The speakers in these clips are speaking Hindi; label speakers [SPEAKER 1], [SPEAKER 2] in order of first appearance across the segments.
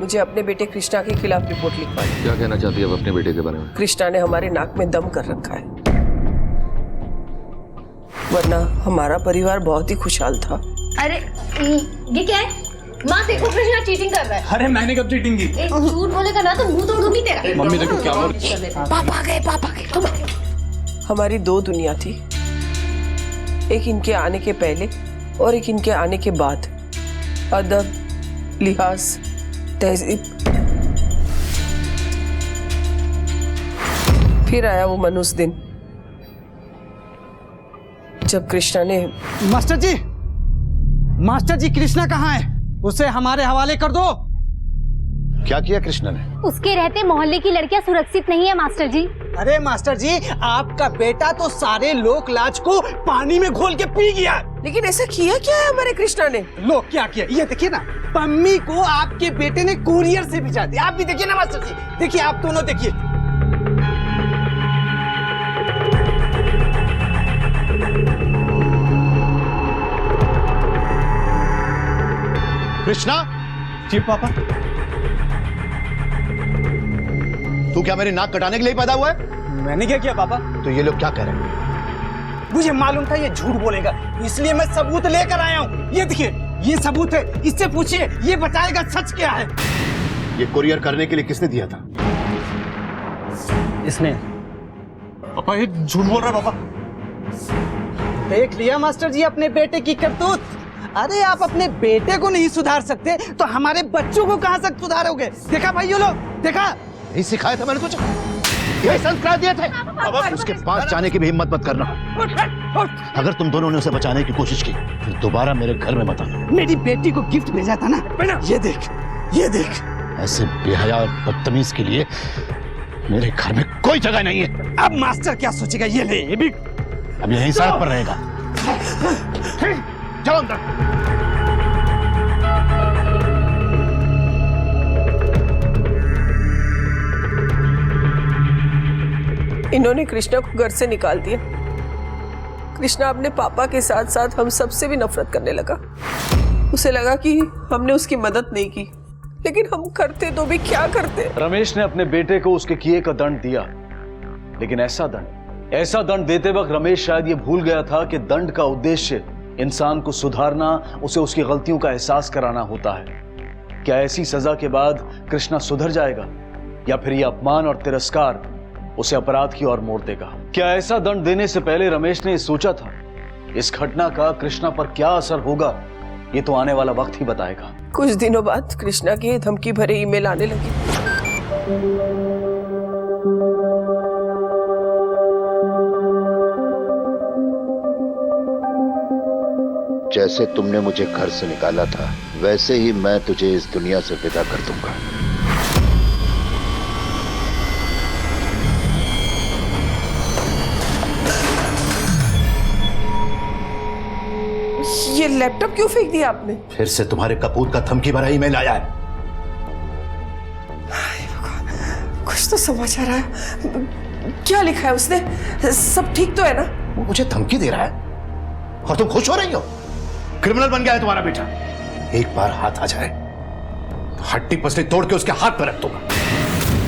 [SPEAKER 1] मुझे अपने बेटे कृष्णा के खिलाफ रिपोर्ट लिखवानी।
[SPEAKER 2] क्या कहना चाहती है अब अपने बेटे के बारे में?
[SPEAKER 1] कृष्णा ने हमारे नाक में दम कर रखा है, वरना हमारा परिवार बहुत ही खुशहाल था।
[SPEAKER 3] अरे ये क्या है? माँ देखो, कृष्णा चीटिंग कर रहा है।
[SPEAKER 4] अरे मैंने कब चीटिंग की?
[SPEAKER 3] एक झूठ बोलेगा ना तो मुंह तोड़ दूंगी तेरा।
[SPEAKER 4] मम्मी देखो क्या बोल।
[SPEAKER 1] पापा गए तुम। हमारी दो दुनिया थी, एक इनके आने के पहले और एक इनके आने के बाद। अदब, लिहाज, तहजीब। फिर आया वो मनुष्य दिन जब कृष्णा ने।
[SPEAKER 5] मास्टर जी कृष्णा कहाँ है? उसे हमारे हवाले कर दो।
[SPEAKER 6] क्या किया कृष्णा ने?
[SPEAKER 7] उसके रहते मोहल्ले की लड़कियां सुरक्षित नहीं है मास्टर जी।
[SPEAKER 5] अरे मास्टर जी, आपका बेटा तो सारे लोक लाज को पानी में घोल के पी गया।
[SPEAKER 1] लेकिन ऐसा किया क्या है हमारे कृष्णा ने?
[SPEAKER 5] लोग क्या किया ये देखिए ना, पम्मी को आपके बेटे ने कुरियर से भिजा दिया। आप भी देखिए ना मास्टर जी, देखिए आप दोनों देखिए।
[SPEAKER 6] कृष्णा।
[SPEAKER 5] जी पापा।
[SPEAKER 6] तू क्या मेरी नाक कटाने के लिए पैदा हुआ है?
[SPEAKER 5] मैंने क्या किया पापा?
[SPEAKER 6] तो ये लोग क्या कह रहे हैं?
[SPEAKER 5] मुझे मालूम था ये झूठ बोलेगा, इसलिए मैं सबूत लेकर आया हूँ। ये देखिए, ये सबूत है, इससे पूछिए, ये बताएगा सच क्या है।
[SPEAKER 6] ये कुरियर करने के लिए किसने दिया था?
[SPEAKER 5] इसने।
[SPEAKER 4] पापा ये झूठ बोल रहा है पापा।
[SPEAKER 5] देख लिया मास्टर जी अपने बेटे की करतूत। अरे आप अपने बेटे को नहीं सुधार सकते तो हमारे बच्चों को कहां से सुधारोगे? देखा भाइयों लोग, देखा?
[SPEAKER 6] यही सिखाया था मैंने तुझे, यही संस्कार दिए थे। उसके पास जाने की भी हिम्मत मत करना। अगर तुम दोनों ने उसे बचाने की कोशिश की फिर दोबारा मेरे घर में मत आना।
[SPEAKER 5] मेरी बेटी को गिफ्ट भेजा था ना, ये देख, ये देख।
[SPEAKER 6] ऐसे बेहया और बदतमीज के लिए मेरे घर में कोई जगह नहीं है।
[SPEAKER 5] अब मास्टर क्या सोचेगा? ये ले, ये भी
[SPEAKER 6] अब यहीं सड़क पर रहेगा। जाओ अंदर।
[SPEAKER 1] इन्होंने कृष्णा को घर से निकाल दिया। कृष्णा अपने पापा के साथ साथ हम सबसे भी नफरत करने लगा। उसे लगा कि हमने उसकी मदद नहीं की, लेकिन हम करते तो भी क्या करते।
[SPEAKER 8] रमेश ने अपने बेटे को उसके किए का दंड दिया, लेकिन ऐसा दंड देते वक्त रमेश शायद ये भूल गया था कि दंड का उद्देश्य इंसान को सुधारना, उसे उसकी गलतियों का एहसास कराना होता है। क्या ऐसी सजा के बाद कृष्णा सुधर जाएगा या फिर यह अपमान और तिरस्कार उसे अपराध की ओर मोड़ देगा? क्या ऐसा दंड देने से पहले रमेश ने सोचा था इस घटना का कृष्णा पर क्या असर होगा? ये तो आने वाला वक्त ही बताएगा।
[SPEAKER 1] कुछ दिनों बाद कृष्णा के धमकी भरे ईमेल आने लगे।
[SPEAKER 6] जैसे तुमने मुझे घर से निकाला था वैसे ही मैं तुझे इस दुनिया से विदा कर दूंगा।
[SPEAKER 1] ये लैपटॉप क्यों फेंक दिया आपने?
[SPEAKER 6] फिर से तुम्हारे कपूर का धमकी भरा ईमेल आया है।
[SPEAKER 1] कुछ तो समाचार है। क्या लिखा है उसने? सब ठीक तो है ना?
[SPEAKER 6] वो मुझे धमकी दे रहा है और तुम खुश हो रही हो? क्रिमिनल बन गया है तुम्हारा बेटा। एक बार हाथ आ जाए तो हड्डी पसली तोड़ के उसके हाथ पर रख दूंगा।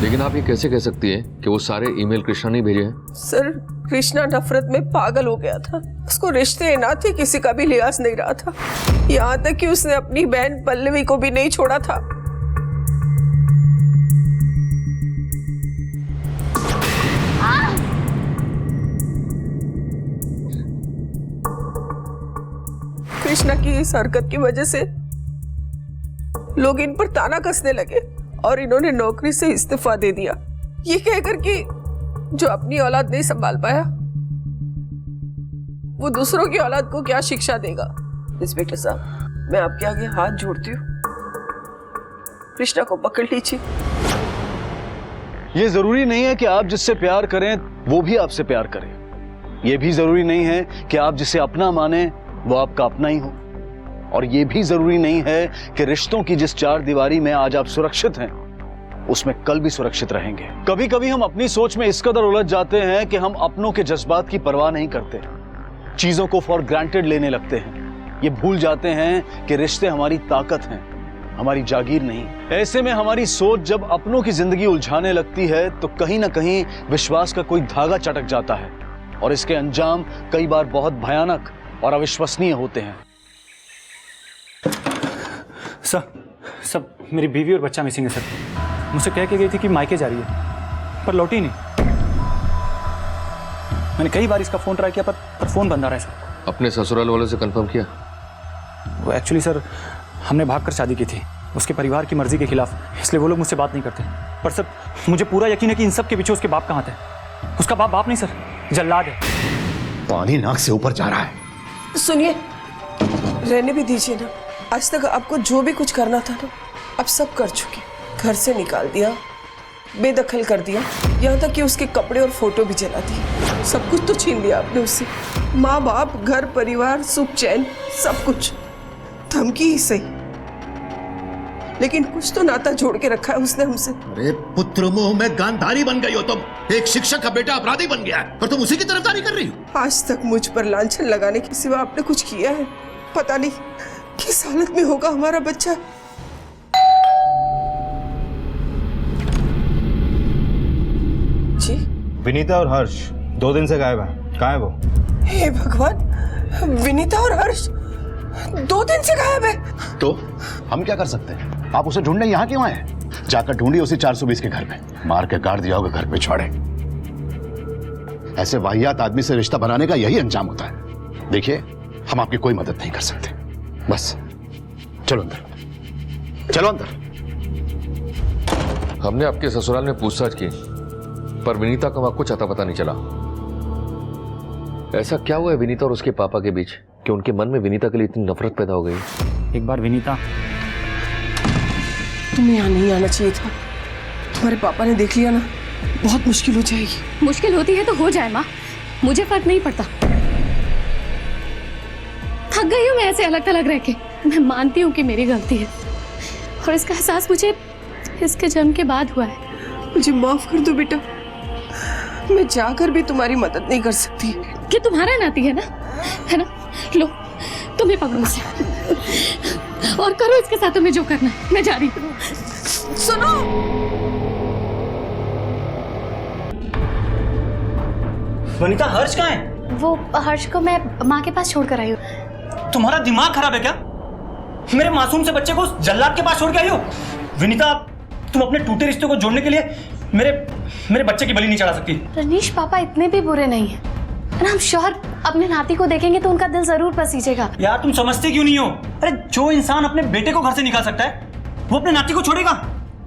[SPEAKER 2] लेकिन आप ये कैसे कह सकती हैं कि वो सारे ईमेल कृष्णा ने भेजे हैं?
[SPEAKER 1] सर, कृष्णा नफरत में पागल हो गया था। उसको रिश्ते नाते किसी का भी लिहाज नहीं रहा था। यहाँ तक कि उसने अपनी बहन पल्लवी को भी नहीं छोड़ा था। कृष्णा की इस हरकत की वजह से लोग इन पर ताना कसने लगे और इन्होंने नौकरी से इस्तीफा दे दिया, ये कहकर कि जो अपनी औलाद नहीं संभाल पाया वो दूसरों की औलाद को क्या शिक्षा देगा। इंस्पेक्टर साहब, मैं आपके आगे हाथ जोड़ती हूँ, कृष्णा को पकड़ लीजिए।
[SPEAKER 8] ये जरूरी नहीं है कि आप जिससे प्यार करें वो भी आपसे प्यार करे। ये भी जरूरी नहीं है कि आप जिसे अपना माने वो आपका अपना ही हो। और ये भी जरूरी नहीं है कि रिश्तों की जिस चार दीवारी में आज आप सुरक्षित हैं उसमें कल भी सुरक्षित रहेंगे। कभी कभी हम अपनी सोच में इस कदर उलझ जाते हैं कि हम अपनों के जज्बात की परवाह नहीं करते, चीजों को फॉर ग्रांटेड लेने लगते हैं। ये भूल जाते हैं कि रिश्ते हमारी ताकत हैं, हमारी जागीर नहीं। ऐसे में हमारी सोच जब अपनों की जिंदगी उलझाने लगती है तो कहीं ना कहीं विश्वास का कोई धागा चटक जाता है और इसके अंजाम कई बार बहुत भयानक और अविश्वसनीय होते हैं।
[SPEAKER 9] सर मेरी बीवी और बच्चा मिसिंग है सर। मुझसे कह के गई थी कि मायके जा रही है, पर लौटी नहीं। मैंने कई बार इसका फोन ट्राई किया पर फोन बंद आ रहा है सर।
[SPEAKER 2] अपने ससुराल वालों से कंफर्म किया?
[SPEAKER 9] वो एक्चुअली सर हमने भागकर शादी की थी उसके परिवार की मर्जी के खिलाफ, इसलिए वो लोग मुझसे बात नहीं करते। पर सर मुझे पूरा यकीन है कि इन सब के पीछे उसके बाप कहाँ थे। उसका बाप नहीं सर, जल्लाद है।
[SPEAKER 6] पानी नाक से ऊपर जा रहा है।
[SPEAKER 1] सुनिए, रहने भी दीजिए ना। आज तक आपको जो भी कुछ करना था ना, अब सब कर चुके। घर से निकाल दिया, बेदखल कर दिया, यहाँ तक कि उसके कपड़े और फोटो भी जला दिए। सब कुछ तो छीन लिया आपने उससे। माँ बाप, घर परिवार, सुख चैन, सब कुछ। धमकी ही सही, लेकिन कुछ तो नाता जोड़ के रखा है उसने हमसे।
[SPEAKER 6] अरे पुत्र मोह में गांधारी बन गई हो तुम। एक शिक्षक का बेटा अपराधी बन गया है और तुम उसी की तरफदारी कर रही हो।
[SPEAKER 1] आज तक मुझ पर लांछन लगाने के सिवा आपने कुछ किया है? पता नहीं किस हालत में होगा हमारा बच्चा। जी?
[SPEAKER 10] विनीता और हर्ष 2 दिन से गायब है। कहाँ है वो?
[SPEAKER 1] हे भगवान, विनीता और हर्ष 2 दिन से गायब है।
[SPEAKER 6] तो हम क्या कर सकते हैं? आप उसे ढूंढने यहाँ क्यों आए? जाकर ढूंढिए उसे 420 के घर में। मार के गाड़ दिया होगा घर पे छोड़े। ऐसे वाहियात आदमी से रिश्ता बनाने का यही अंजाम होता है। देखिए, हम आपकी कोई मदद नहीं कर सकते। बस चलो अंदर, चलो अंदर।
[SPEAKER 2] हमने आपके ससुराल में पूछताछ की, पर विनीता का वहां कुछ अता पता नहीं चला। ऐसा क्या हुआ है विनीता और उसके पापा के बीच कि उनके मन में विनीता के लिए इतनी नफरत पैदा हो गई?
[SPEAKER 9] एक बार विनीता,
[SPEAKER 1] तुम्हें यहाँ नहीं आना चाहिए था। तुम्हारे पापा ने देख लिया ना, बहुत मुश्किल हो जाएगी।
[SPEAKER 3] मुश्किल होती है तो हो जाए माँ, मुझे फर्क नहीं पड़ता। थक गई हूँ मैं ऐसे अलग थलग रह के। मैं मानती हूँ कि मेरी गलती है और इसका एहसास मुझे इसके जन्म के बाद हुआ है।
[SPEAKER 1] मुझे माफ कर दो बेटा, मैं जाकर भी तुम्हारी मदद नहीं कर सकती।
[SPEAKER 3] कि तुम्हारा नाती है ना? लो तुम्हें पकड़ो से और करो इसके साथ तुम्हें जो करना है। मैं जा रही हूँ।
[SPEAKER 1] सुनो,
[SPEAKER 9] वनिता हर्ष कहाँ है?
[SPEAKER 7] वो हर्ष को मैं माँ के पास छोड़ कर आई हूँ।
[SPEAKER 9] तुम्हारा दिमाग खराब है क्या? मेरे मासूम से बच्चे को उस जल्लाद के पास छोड़ के आई हो? विनीता, तुम अपने टूटे रिश्ते को जोड़ने के लिए मेरे बच्चे की बलि नहीं चढ़ा सकती।
[SPEAKER 7] रजनीश, पापा इतने भी बुरे नहीं है। हम श्योर अपने नाती को देखेंगे तो उनका दिल जरूर पसीजेगा।
[SPEAKER 9] यार तुम समझते क्यों नहीं हो? अरे जो इंसान अपने बेटे को घर से निकाल सकता है वो अपने नाती को छोड़ेगा?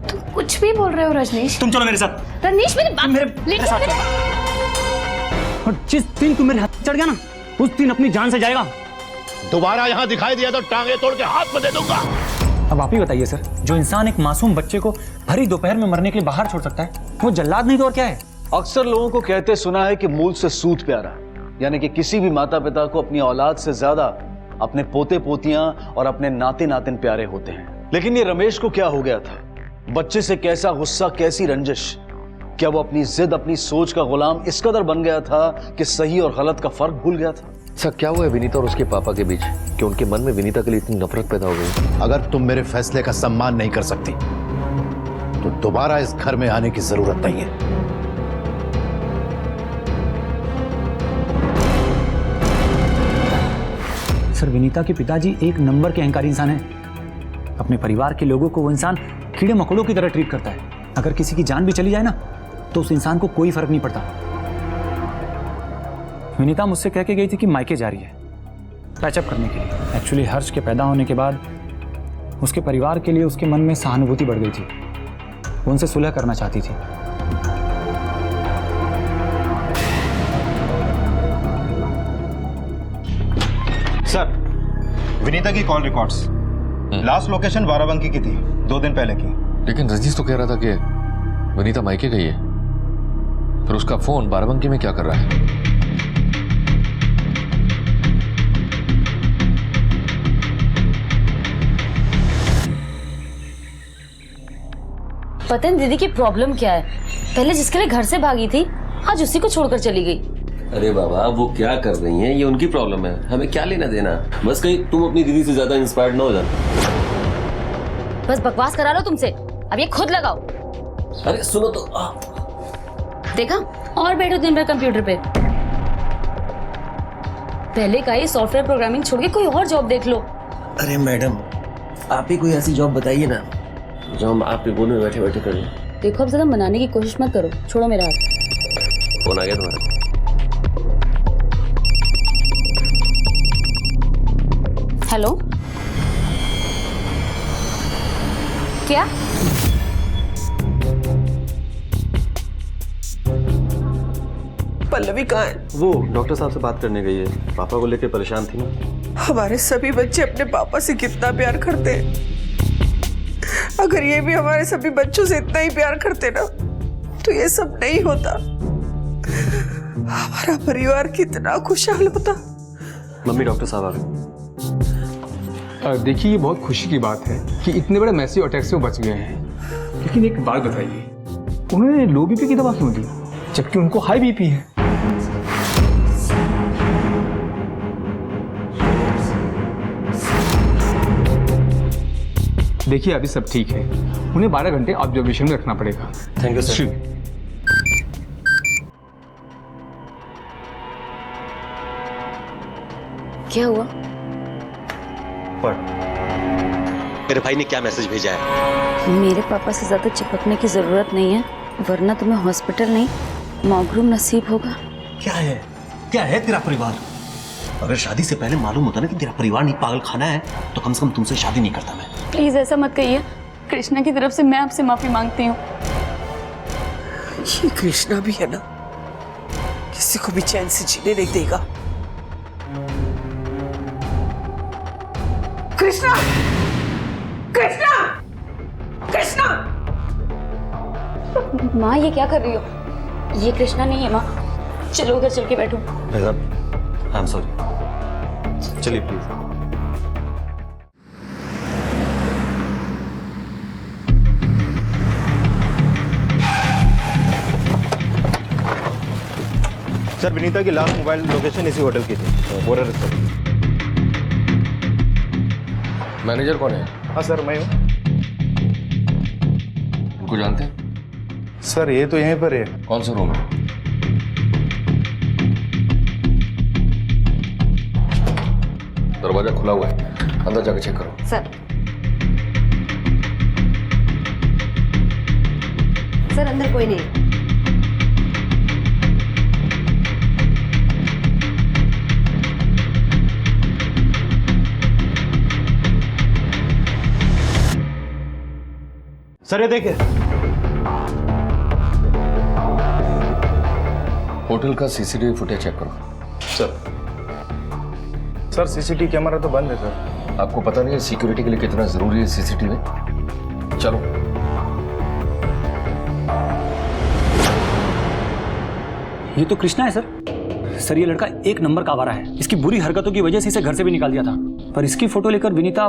[SPEAKER 7] तुम कुछ भी बोल रहे हो रजनीश।
[SPEAKER 9] तुम चलो मेरे साथ।
[SPEAKER 7] रजनीश मेरी बात
[SPEAKER 9] मेरे साथ चलो। और जिस दिन तू मेरे हाथ चढ़ गया ना, उस दिन अपनी जान से जाएगा।
[SPEAKER 6] दोबारा यहाँ दिखाई दिया तो टांगे तोड़ के हाथ में दे दूंगा।
[SPEAKER 9] अब आप ही बताइए सर, जो इंसान एक मासूम बच्चे को भरी दोपहर में मरने के लिए बाहर छोड़ सकता है, वो जल्लाद नहीं तो और क्या है?
[SPEAKER 8] अक्सर लोगों को कहते सुना है कि मूल से सूत प्यारा, यानी कि किसी भी माता पिता को अपनी औलाद से ज्यादा अपने पोते पोतियां और अपने नाते नातिन प्यारे होते हैं। लेकिन ये रमेश को क्या हो गया था? बच्चे से कैसा गुस्सा, कैसी रंजिश? क्या वो अपनी जिद, अपनी सोच का गुलाम इस कदर बन गया था कि सही और गलत का फर्क भूल गया था?
[SPEAKER 2] ऐसा क्या हुआ है विनीता और उसके पापा के बीच कि उनके मन में विनीता के लिए इतनी नफरत पैदा हो गई?
[SPEAKER 6] अगर तुम मेरे फैसले का सम्मान नहीं कर सकती तो दोबारा इस घर में आने की जरूरत नहीं है।
[SPEAKER 9] सर, विनीता के पिताजी एक नंबर के अहंकारी इंसान हैं। अपने परिवार के लोगों को वो इंसान कीड़े मकोड़ों की तरह ट्रीट करता है। अगर किसी की जान भी चली जाए ना तो उस इंसान को कोई फर्क नहीं पड़ता। विनीता मुझसे कह के गई थी कि मायके जा रही है पैचअप करने के लिए। एक्चुअली हर्ष के पैदा होने के बाद उसके परिवार के लिए उसके मन में सहानुभूति बढ़ गई थी। वो उनसे सुलह करना चाहती थी।
[SPEAKER 10] सर, विनीता की call records last location Barabanki की थी, 2 दिन पहले की।
[SPEAKER 2] लेकिन रजनीश तो कह रहा था कि विनीता मायके गई है, फिर उसका फोन बाराबंकी में क्या कर रहा है?
[SPEAKER 11] पता नहीं दीदी की प्रॉब्लम क्या है। पहले जिसके लिए घर से भागी थी आज उसी को छोड़कर चली गई।
[SPEAKER 12] अरे बाबा, वो क्या कर रही हैं ये उनकी प्रॉब्लम है, हमें क्या लेना देना। बस कहीं तुम अपनी दीदी से ज्यादा इंस्पायर्ड ना हो जाना।
[SPEAKER 11] बस बकवास करा लो तुमसे, अब ये खुद लगाओ।
[SPEAKER 12] अरे सुनो तो।
[SPEAKER 11] देखा, और बैठो दिन भर कंप्यूटर पे। पहले का ये सॉफ्टवेयर प्रोग्रामिंग छोड़ के कोई और जॉब देख लो।
[SPEAKER 12] अरे मैडम, आप ही कोई ऐसी जॉब बताइए ना जो हम आपके गोद में बैठे बैठे कर लें।
[SPEAKER 11] देखो, अब ज्यादा मनाने की कोशिश मत करो, छोड़ो मेरा हाथ।
[SPEAKER 12] फोन आ गया तुम्हारा?
[SPEAKER 11] हेलो, क्या?
[SPEAKER 1] पल्लवी कहाँ है?
[SPEAKER 13] वो डॉक्टर साहब से बात करने गई है, पापा को लेकर परेशान थी ना।
[SPEAKER 1] हमारे सभी बच्चे अपने पापा से कितना प्यार करते हैं। अगर ये भी हमारे सभी बच्चों से इतना ही प्यार करते ना तो ये सब नहीं होता। हमारा परिवार कितना खुशहाल होता।
[SPEAKER 13] मम्मी डॉक्टर साहब आ गए।
[SPEAKER 14] देखिए, ये बहुत खुशी की बात है कि इतने बड़े मैसिव अटैक से वो बच गए हैं। लेकिन एक बात बताइए, उन्होंने लो बीपी की दवा क्यों दी जबकि उनको हाई बीपी है? देखिए, अभी सब ठीक है, उन्हें 12 घंटे ऑब्जर्वेशन में रखना पड़ेगा।
[SPEAKER 13] Thank you sir.
[SPEAKER 11] क्या हुआ?
[SPEAKER 10] मेरे भाई ने क्या मैसेज भेजा है?
[SPEAKER 11] मेरे पापा से ज्यादा चिपकने की जरूरत नहीं है, वरना तुम्हें हॉस्पिटल नहीं मौगरूम नसीब होगा।
[SPEAKER 10] क्या है? क्या है तेरा परिवार? अगर शादी से पहले मालूम होता ना कि तेरा परिवार नहीं पागल खाना है तो कम से कम तुमसे शादी नहीं करता मैं।
[SPEAKER 3] प्लीज ऐसा मत कहिए, कृष्णा की तरफ से मैं आपसे माफी मांगती हूँ।
[SPEAKER 1] ये कृष्णा भी है ना, किसी को भी चैन से जीने नहीं देगा। कृष्णा! कृष्णा! कृष्णा!
[SPEAKER 11] माँ, ये क्या कर रही हो? ये कृष्णा नहीं है माँ, चलो उधर चल के बैठो।
[SPEAKER 10] आई एम सॉरी, चलिए प्लीज। सर, विनीता की लास्ट मोबाइल लोकेशन इसी होटल की थी, बोरा रेस्टोरेंट।
[SPEAKER 2] मैनेजर कौन है?
[SPEAKER 10] हाँ सर, मैं हूँ।
[SPEAKER 2] उनको जानते हैं?
[SPEAKER 10] सर, ये तो यहीं पर है।
[SPEAKER 2] कौन सा रूम है? दरवाजा खुला हुआ है, अंदर जाके चेक करो।
[SPEAKER 7] सर, सर अंदर कोई नहीं।
[SPEAKER 10] सर, ये देखिए।
[SPEAKER 2] होटल का सीसीटीवी फुटेज चेक करो।
[SPEAKER 10] सर, सीसीटीवी कैमरा तो बंद है सर।
[SPEAKER 2] आपको पता नहीं है सिक्योरिटी के लिए कितना जरूरी है सीसीटीवी? चलो।
[SPEAKER 9] ये तो कृष्णा है सर। सर, ये लड़का एक नंबर का आवारा है। इसकी बुरी हरकतों की वजह से इसे घर से भी निकाल दिया था, पर इसकी फोटो लेकर विनीता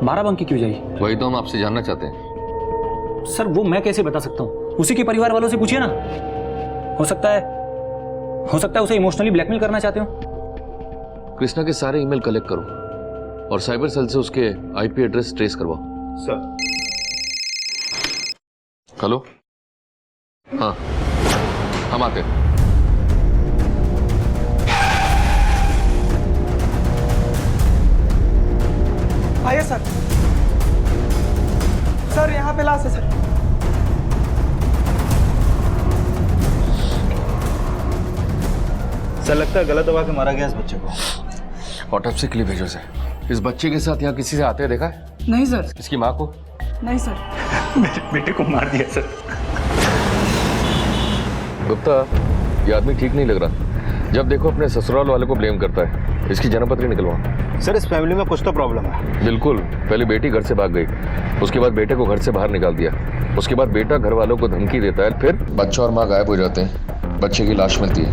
[SPEAKER 9] बाराबंकी क्यों जाई?
[SPEAKER 2] वही तो हम आपसे जानना चाहते हैं।
[SPEAKER 9] सर, वो मैं कैसे बता सकता हूँ? उसी के परिवार वालों से पूछिए ना। हो सकता है उसे इमोशनली ब्लैकमेल करना चाहते हो।
[SPEAKER 2] कृष्णा के सारे ईमेल कलेक्ट करो और साइबर सेल से उसके आईपी एड्रेस ट्रेस करवाओ।
[SPEAKER 10] सर।
[SPEAKER 2] हेलो? हाँ, हम आते हैं।
[SPEAKER 5] आइए सर। सर, यहाँ पे लाश है सर।
[SPEAKER 10] सर, लगता है गलत दवा के मारा गया इस बच्चे को।
[SPEAKER 2] ऑटोप्सी के लिए भेजो से। इस बच्चे के साथ यहाँ किसी से आते देखा है?
[SPEAKER 5] नहीं सर।
[SPEAKER 2] इसकी माँ को?
[SPEAKER 5] नहीं सर।
[SPEAKER 9] मेरे बेटे को मार दिया सर।
[SPEAKER 2] गुप्ता, ये आदमी ठीक नहीं लग रहा। जब देखो अपने ससुराल वाले को ब्लेम करता है। इसकी जन्मपत्री निकलवा।
[SPEAKER 10] सर, इस फैमिली में कुछ तो प्रॉब्लम है।
[SPEAKER 2] बिल्कुल। पहले बेटी घर से भाग गई, उसके बाद बेटे को घर से बाहर निकाल दिया, उसके बाद बेटा घर वालों को धमकी देता है, फिर बच्चा और माँ गायब हो जाते हैं। बच्चे की लाश मिलती है,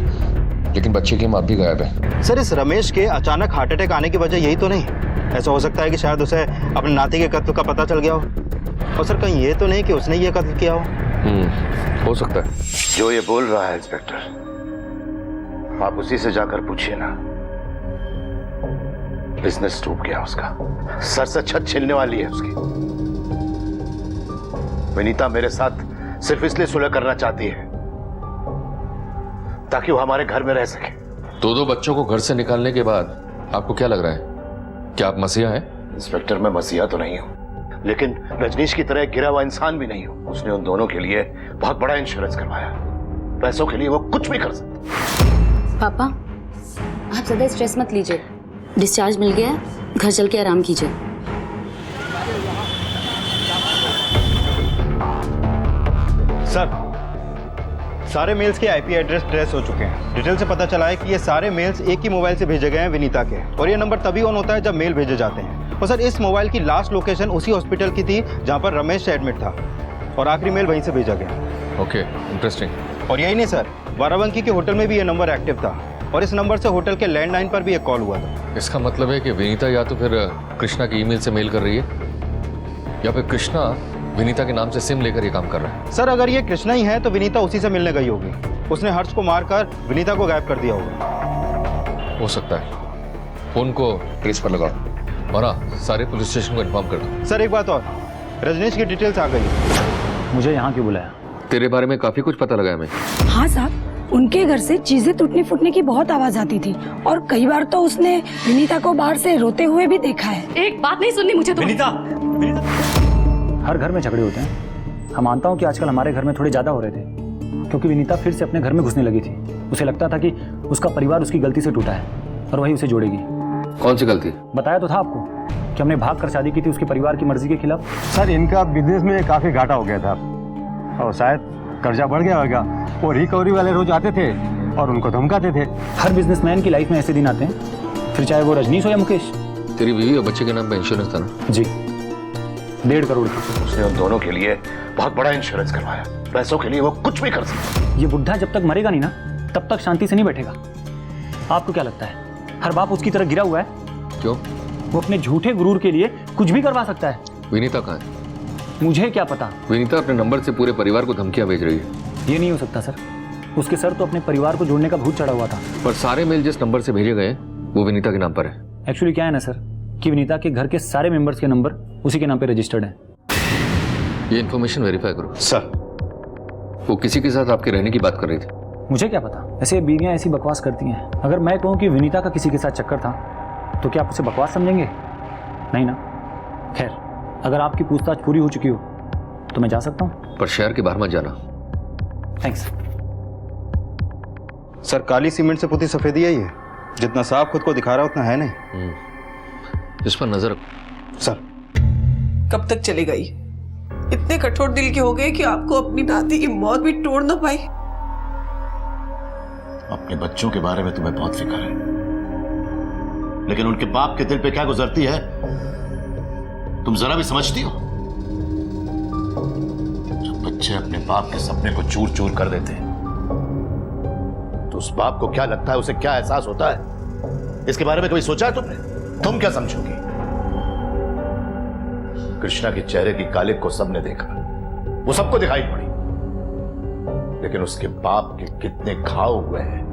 [SPEAKER 2] लेकिन बच्चे की माँ भी गायब है।
[SPEAKER 10] सर, इस रमेश के अचानक हार्ट अटैक आने की वजह यही तो नहीं? ऐसा हो सकता है कि शायद उसे अपने नाती के कत्ल का पता चल गया हो। और सर, कहीं ये तो नहीं कि उसने ये कत्ल किया
[SPEAKER 2] हो सकता है।
[SPEAKER 6] जो ये बोल रहा है इंस्पेक्टर, आप उसी से जाकर पूछिए ना। बिजनेस डूब गया उसका, सर से छत छिलने वाली है उसकी। विनीता मेरे साथ सिर्फ इसलिए सुलह करना चाहती है ताकि वो हमारे घर में रह सके।
[SPEAKER 2] दो बच्चों को घर से निकालने के बाद आपको क्या लग रहा है? क्या आप मसीहा हैं?
[SPEAKER 6] इंस्पेक्टर, मैं मसीहा तो नहीं हूं, लेकिन रजनीश की तरह गिरा हुआ इंसान भी नहीं हूं। उसने उन दोनों के लिए बहुत बड़ा इंश्योरेंस करवाया। पैसों के लिए वो कुछ भी कर सकता।
[SPEAKER 11] पापा, आप ज्यादा स्ट्रेस मत लीजिए। डिस्चार्ज मिल गया है, घर चल के आराम कीजिए।
[SPEAKER 10] सर, सारे मेल्स के आईपी एड्रेस ट्रेस हो चुके हैं। डिटेल से पता चला है कि ये सारे मेल्स एक ही मोबाइल से भेजे गए हैं, विनीता के, और ये नंबर तभी ऑन होता है जब मेल भेजे जाते हैं। और सर, इस मोबाइल की लास्ट लोकेशन उसी हॉस्पिटल की थी जहाँ पर रमेश एडमिट था, और आखिरी मेल वहीं से भेजा गया।
[SPEAKER 2] Okay, interesting.
[SPEAKER 10] और यही नहीं सर, बाराबंकी के होटल में भी ये नंबर एक्टिव था, और इस नंबर से होटल के लैंडलाइन पर भी एक कॉल हुआ था।
[SPEAKER 2] इसका मतलब है कि विनीता या तो फिर कृष्णा की ईमेल से मेल कर रही है, या फिर कृष्णा विनीता के नाम से सिम लेकर ये काम कर रहा है।
[SPEAKER 10] सर, अगर ये कृष्णा ही है तो विनीता उसी से मिलने गई होगी। उसने हर्ष को मारकर विनीता को गायब कर दिया होगा।
[SPEAKER 2] हो सकता है। फोन को ट्रेस पर लगाओ और हाँ, सारे पुलिस स्टेशन को इन्फॉर्म कर दो।
[SPEAKER 10] सर, एक बात और, रजनीश की डिटेल्स आ गई।
[SPEAKER 8] मुझे यहाँ क्यों बुलाया?
[SPEAKER 2] तेरे बारे में काफी कुछ पता लगा है मैं।
[SPEAKER 15] हाँ साहब, उनके घर से चीजें टूटने फूटने की बहुत आवाज आती थी, और कई बार तो उसने विनीता को बाहर से रोते हुए भी देखा है।
[SPEAKER 3] एक बात नहीं सुननी मुझे तो।
[SPEAKER 9] विनीता, हर घर में झगड़े होते हैं। हम मानता हूँ कि आजकल हमारे घर में थोड़े ज्यादा हो रहे थे, क्योंकि विनीता फिर से अपने घर में घुसने लगी थी। उसे लगता था कि उसका परिवार उसकी गलती से टूटा है और वही उसे जोड़ेगी।
[SPEAKER 2] कौन सी गलती?
[SPEAKER 9] बताया तो था आपको कि हमने भाग कर शादी की थी उसके परिवार की मर्जी के खिलाफ।
[SPEAKER 13] सर, इनका बिजनेस में काफी घाटा हो गया था और शायद कर्जा बढ़ गया होगा। वो रिकवरी वाले रोज आते थे और उनको धमकाते थे।
[SPEAKER 9] हर बिजनेसमैन की लाइफ में ऐसे दिन आते हैं, फिर चाहे वो रजनीश हो या मुकेश।
[SPEAKER 2] तेरी बीवी और बच्चे के नाम पे इंश्योरेंस था ना?
[SPEAKER 9] जी, 1.5 करोड़ का।
[SPEAKER 6] उसने उन दोनों के लिए बहुत बड़ा इंश्योरेंस करवाया। पैसों के लिए वो कुछ भी कर सकता।
[SPEAKER 9] ये बुढ़ा जब तक मरेगा नहीं ना, तब तक शांति से नहीं बैठेगा। आपको क्या लगता है हर बाप उसकी तरह गिरा हुआ है?
[SPEAKER 2] क्यों?
[SPEAKER 9] वो अपने झूठे गुरूर के लिए कुछ भी करवा सकता है।
[SPEAKER 2] विनीता कहाँ है?
[SPEAKER 9] मुझे क्या पता।
[SPEAKER 2] विनीता अपने नंबर से पूरे परिवार को धमकियां भेज रही है।
[SPEAKER 9] ये नहीं हो सकता सर, उसके सर तो अपने परिवार को जोड़ने का भूत चढ़ा हुआ था।
[SPEAKER 2] पर सारे मेल जिस नंबर से भेजे गए वो विनीता के नाम पर है।
[SPEAKER 9] एक्चुअली क्या है ना सर, कि विनीता के घर के सारे मेंबर्स के नंबर उसी के नाम पे रजिस्टर्ड है।
[SPEAKER 2] ये इन्फॉर्मेशन वेरीफाई करो।
[SPEAKER 10] सर,
[SPEAKER 2] वो किसी के साथ आपके रहने की बात कर रही थी।
[SPEAKER 9] मुझे क्या पता, ऐसे बीवियां ऐसी बकवास करती हैं। अगर मैं कहूँ कि विनीता का किसी के साथ चक्कर था तो क्या आप उसे बकवास समझेंगे? नहीं ना। खैर, अगर आपकी पूछताछ पूरी हो चुकी हो तो मैं जा सकता हूँ।
[SPEAKER 2] पर शहर के बाहर मत जाना।
[SPEAKER 9] थैंक्स।
[SPEAKER 10] सर, काली सीमेंट से पुती सफेदी है ये। जितना साफ खुद को दिखा रहा उतना है नहीं।
[SPEAKER 2] इस पर नजर रखो।
[SPEAKER 10] सर,
[SPEAKER 1] कब तक चलेगा ये? इतने कठोर दिल के हो गए कि आपको अपनी नाती की मौत भी तोड़ ना पाई।
[SPEAKER 6] अपने बच्चों के बारे में तुम्हें बहुत फिक्र है, लेकिन उनके बाप के दिल पे क्या गुजरती है तुम जरा भी समझती हो? जब बच्चे अपने बाप के सपने को चूर चूर कर देते हैं तो उस बाप को क्या लगता है, उसे क्या एहसास होता है? इसके बारे में कभी सोचा है तुमने? तुम क्या समझोगी? कृष्णा के चेहरे की कालिक को सबने देखा, वो सबको दिखाई पड़ी, लेकिन उसके बाप के कितने घाव हुए हैं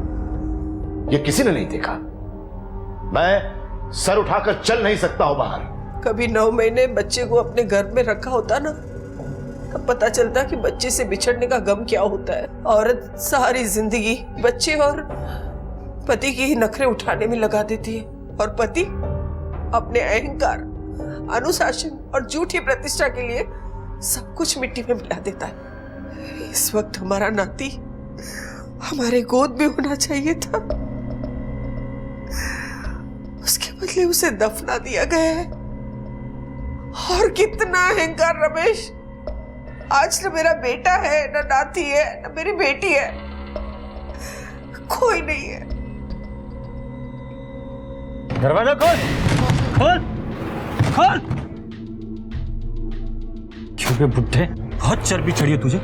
[SPEAKER 6] ये किसी ने नहीं देखा। मैं सर उठाकर चल नहीं सकता हूं बाहर।
[SPEAKER 1] कभी 9 महीने बच्चे को अपने घर में रखा होता ना, तब पता चलता कि बच्चे से बिछड़ने का गम क्या होता है। औरत सारी जिंदगी बच्चे और पति की नखरे उठाने में लगा देती है, और पति अपने अहंकार, अनुशासन और झूठी प्रतिष्ठा के लिए सब कुछ मिट्टी में मिला देता है। इस वक्त हमारा नाती हमारे गोद में होना चाहिए था, उसके बदले उसे दफना दिया गया है। और कितना अहंकार रमेश! आज न मेरा बेटा है, न नाती है, न मेरी बेटी है, कोई नहीं है।
[SPEAKER 9] दरवाजा खोल, खोल, खोल। क्यों बे बुड्ढे, बहुत चर्बी चढ़ी है तुझे,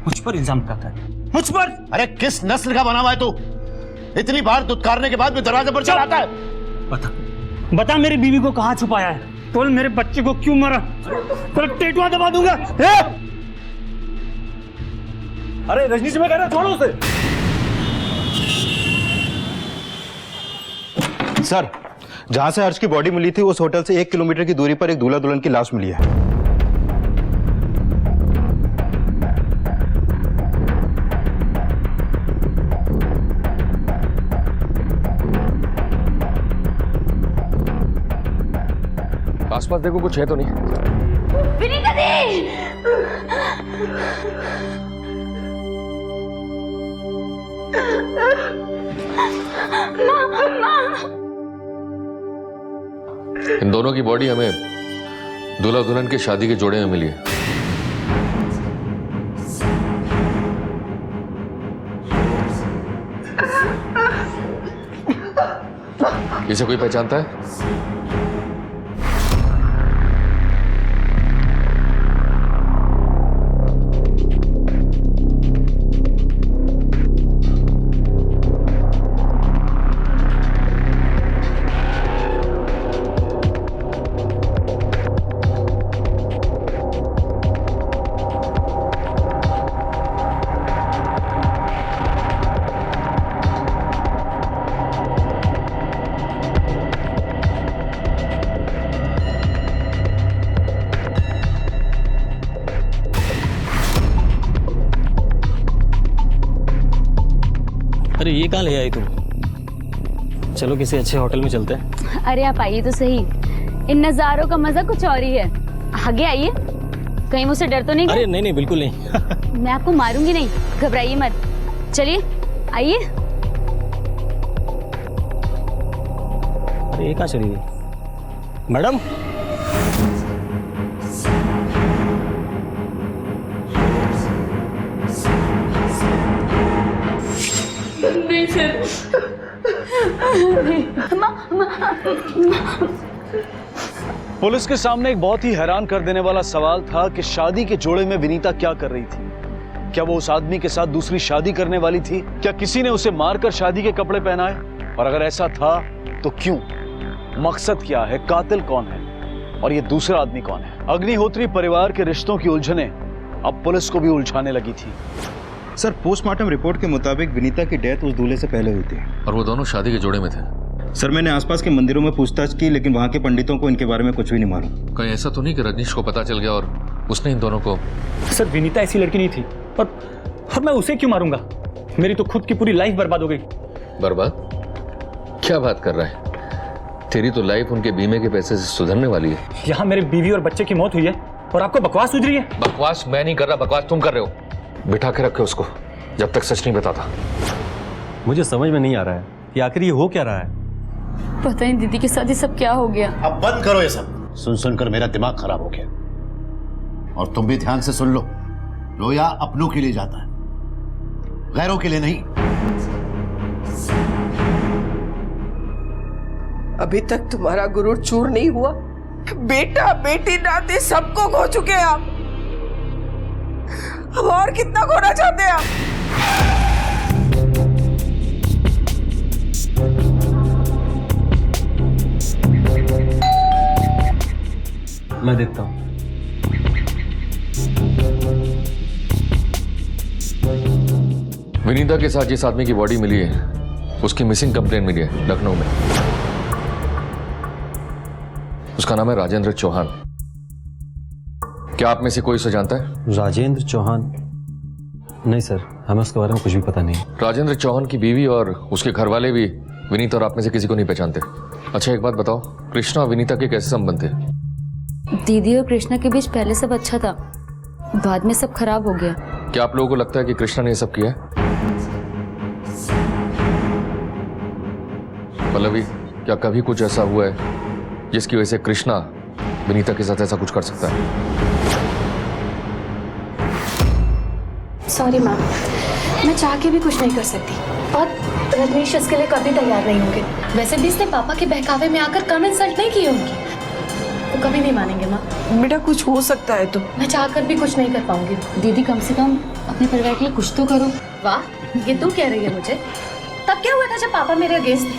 [SPEAKER 9] मुझ पर इल्जाम लगाता है, मुझ पर।
[SPEAKER 6] अरे किस नस्ल का बना हुआ है तू? इतनी बार दुत्कारने के बाद भी दरवाजे पर चढ़ आता है।
[SPEAKER 9] बता मेरी बीवी को कहां छुपाया है? बोल मेरे बच्चे को क्यों मारा? तेरा टेटुआ दबा दूंगा।
[SPEAKER 8] अरे रजनीश, मैं कह रहा छोड़ो उसे।
[SPEAKER 10] सर, जहां से हर्ष की बॉडी मिली थी उस होटल से 1 किलोमीटर की दूरी पर एक दूल्हा दुल्हन की लाश मिली है।
[SPEAKER 2] आसपास देखो, कुछ है तो नहीं?
[SPEAKER 7] विनीता दी!
[SPEAKER 2] इन दोनों की बॉडी हमें दूल्हा दुल्हन की शादी के जोड़े में मिली है। इसे कोई पहचानता है?
[SPEAKER 16] अरे ये कहाँ ले आई तुम? चलो किसी अच्छे होटल में चलते हैं।
[SPEAKER 7] अरे आप आइए तो सही, इन नज़ारों का मजा कुछ और ही है। आगे आइए, कहीं मुझसे डर तो नहीं?
[SPEAKER 16] अरे नहीं नहीं, बिल्कुल नहीं।
[SPEAKER 7] मैं आपको मारूंगी नहीं, घबराइए मत। चलिए आइए।
[SPEAKER 16] अरे ये कहाँ चली गई? मैडम
[SPEAKER 3] नहीं सर।
[SPEAKER 8] पुलिस के सामने एक बहुत ही हैरान कर देने वाला सवाल था कि शादी के जोड़े में विनीता क्या कर रही थी। क्या वो उस आदमी के साथ दूसरी शादी करने वाली थी? क्या किसी ने उसे मारकर शादी के कपड़े पहनाए? और अगर ऐसा था तो क्यों? मकसद क्या है? कातिल कौन है? और ये दूसरा आदमी कौन है? अग्निहोत्री परिवार के रिश्तों की उलझने अब पुलिस को भी उलझाने लगी थी।
[SPEAKER 10] सर, पोस्टमार्टम रिपोर्ट के मुताबिक विनीता की डेथ उस दूल्हे से पहले हुई थी
[SPEAKER 2] और वो दोनों शादी के जोड़े में थे।
[SPEAKER 10] सर, मैंने आसपास के मंदिरों में पूछताछ की, लेकिन वहाँ के पंडितों को इनके बारे में कुछ भी नहीं मालूम।
[SPEAKER 2] कहीं ऐसा तो नहीं कि रजनीश को पता चल गया और उसने इन दोनों को?
[SPEAKER 9] सर विनीता ऐसी लड़की नहीं थी, और मैं उसे क्यों मारूंगा? मेरी तो खुद की पूरी लाइफ बर्बाद हो गई।
[SPEAKER 2] बर्बाद? क्या बात कर रहा है? तेरी तो लाइफ उनके बीमे के पैसे से सुधरने वाली है।
[SPEAKER 9] यहाँ मेरे बीवी और बच्चे की मौत हुई है और आपको बकवास सूझ रही है?
[SPEAKER 2] बकवास मैं नहीं कर रहा, बकवास तुम कर रहे हो। बिठा के रखे उसको जब तक सच नहीं बताता।
[SPEAKER 16] मुझे समझ में नहीं आ रहा है कि आखिर ये हो क्या रहा है।
[SPEAKER 7] पता नहीं दीदी के साथ ये सब क्या हो गया।
[SPEAKER 6] अब बंद करो ये सब। सुन सुनकर मेरा दिमाग खराब हो गया। और तुम भी ध्यान से सुन लो, रोया अपनों के लिए जाता है, गैरों के लिए नहीं।
[SPEAKER 1] अभी तक तुम्हारा गुरूर चूर नहीं हुआ। बेटा बेटी नाते सबको खो चुके हैं आप। अब और कितना खोना चाहते हैं आप?
[SPEAKER 16] मैं देखता हूँ।
[SPEAKER 2] विनीता के साथ जिस आदमी की बॉडी मिली है उसकी मिसिंग कंप्लेंट मिली है लखनऊ में। उसका नाम है राजेंद्र चौहान। क्या आप में से कोई उसे जानता है?
[SPEAKER 16] राजेंद्र चौहान? नहीं सर, हमें उसके बारे में कुछ भी पता नहीं।
[SPEAKER 2] राजेंद्र चौहान की बीवी और उसके घर वाले भी विनीता और आप में से किसी को नहीं पहचानते। अच्छा एक बात बताओ, कृष्णा और विनीता के कैसे संबंध थे?
[SPEAKER 11] दीदी और कृष्णा के बीच पहले सब अच्छा था, बाद में सब खराब हो गया।
[SPEAKER 2] क्या आप लोगों को लगता है कि कृष्णा ने ये सब किया है? पल्लवी, क्या कभी कुछ ऐसा हुआ है जिसकी वजह से कृष्णा विनीता के साथ ऐसा कुछ कर सकता है?
[SPEAKER 3] सॉरी मैम, मैं चाह के भी कुछ नहीं कर सकती, और रजनीश इसके लिए कभी तैयार नहीं होंगे। वैसे भी इसने पापा के बहकावे में आकर कम इंसल्ट नहीं की होंगी, तो कभी नहीं मानेंगे माँ।
[SPEAKER 1] बेटा कुछ हो सकता है तो?
[SPEAKER 3] मैं चाहकर भी कुछ नहीं कर पाऊंगी।
[SPEAKER 7] दीदी कम से कम अपने परिवार के लिए कुछ तो करो।
[SPEAKER 3] वाह, ये तू कह रही है मुझे? तब क्या हुआ था जब पापा मेरे अगेंस्ट थे?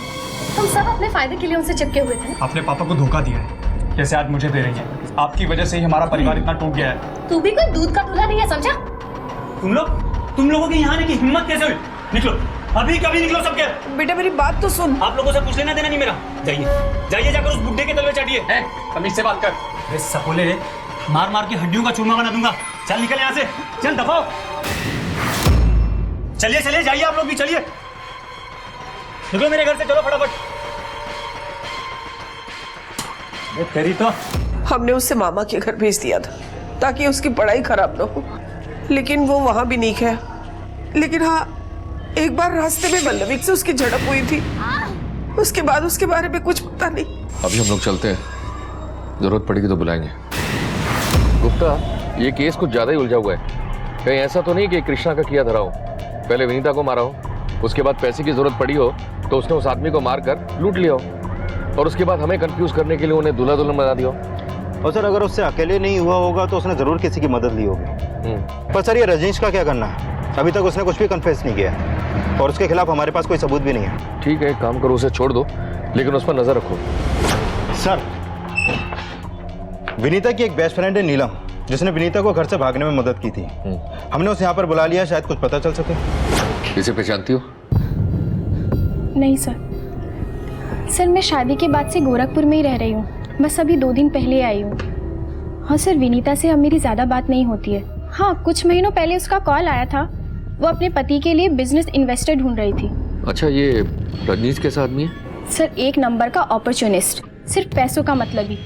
[SPEAKER 3] तुम सब अपने फायदे के लिए उनसे चिपके हुए थे।
[SPEAKER 9] आपने पापा को धोखा दिया है, जैसे आज मुझे दे रही है। आपकी वजह से ही हमारा परिवार इतना टूट गया है।
[SPEAKER 3] तू भी कोई दूध का दूल्हा नहीं है, समझा?
[SPEAKER 9] तुम लोगों की यहाँ आने की हिम्मत कैसे हुई? निकलो, अभी कभी निकलो सबके।
[SPEAKER 1] बेटा मेरी बात तो सुन।
[SPEAKER 9] आप लोगों से कुछ लेना देना नहीं मेरा। जाइए जाइए, जाकर उस बुड्ढे के तलवे चढ़िए। तमीज से बात कर। अरे सपोले, मार मार के हड्डियों का चूरमा बना दूंगा। चल निकल यहाँ से, चल दफा। चलिए चलिए, जाइए आप लोग भी, चलिए निकलो मेरे घर से, चलो फटाफट। तेरी तो
[SPEAKER 1] हमने उसे मामा के घर भेज दिया था ताकि उसकी पढ़ाई खराब ना हो, लेकिन वो वहां भी नहीं गया। लेकिन हाँ, एक बार रास्ते में पल्लवी से उसकी झड़प हुई थी, उसके बाद उसके बारे में कुछ पता नहीं।
[SPEAKER 2] अभी हम लोग चलते हैं, जरूरत पड़ेगी तो बुलाएंगे। गुप्ता, ये केस कुछ ज्यादा ही उलझा हुआ है। कहीं ऐसा तो नहीं कि कृष्णा का किया धरा हो, पहले विनीता को मारा हो, उसके बाद पैसे की जरूरत पड़ी हो तो उसने उस आदमी को मारकर लूट लिया हो, और उसके बाद हमें कंफ्यूज करने के लिए उन्हें दूल्हा दुल्हन बना दिया हो।
[SPEAKER 10] और सर, अगर उससे अकेले नहीं हुआ होगा तो उसने जरूर किसी की मदद ली होगी। पर सर, ये रजनीश का क्या करना है? अभी तक उसने कुछ भी कन्फेस नहीं किया और उसके खिलाफ हमारे पास कोई सबूत भी नहीं है।
[SPEAKER 2] ठीक है, एक काम करो, उसे छोड़ दो, लेकिन उस पर नजर रखो।
[SPEAKER 10] सर, विनीता की एक बेस्ट फ्रेंड है नीलम, जिसने विनीता को घर से भागने में मदद की थी। हमने उसे यहाँ पर बुला लिया, शायद कुछ पता चल सके।
[SPEAKER 2] इसे पहचानती हो?
[SPEAKER 3] नहीं सर। सर, मैं शादी के बाद से गोरखपुर में ही रह रही हूँ, बस अभी 2 दिन पहले आई हूँ। हाँ सर, विनीता से अब मेरी ज़्यादा बात नहीं होती है। हाँ, कुछ महीनों पहले उसका कॉल आया था, वो अपने पति के लिए बिजनेस इन्वेस्टर ढूंढ रही थी।
[SPEAKER 2] अच्छा, ये रजनीश कैसा आदमी है?
[SPEAKER 3] सर, 1 नंबर का अपॉर्चुनिस्ट, सिर्फ पैसों का मतलब ही।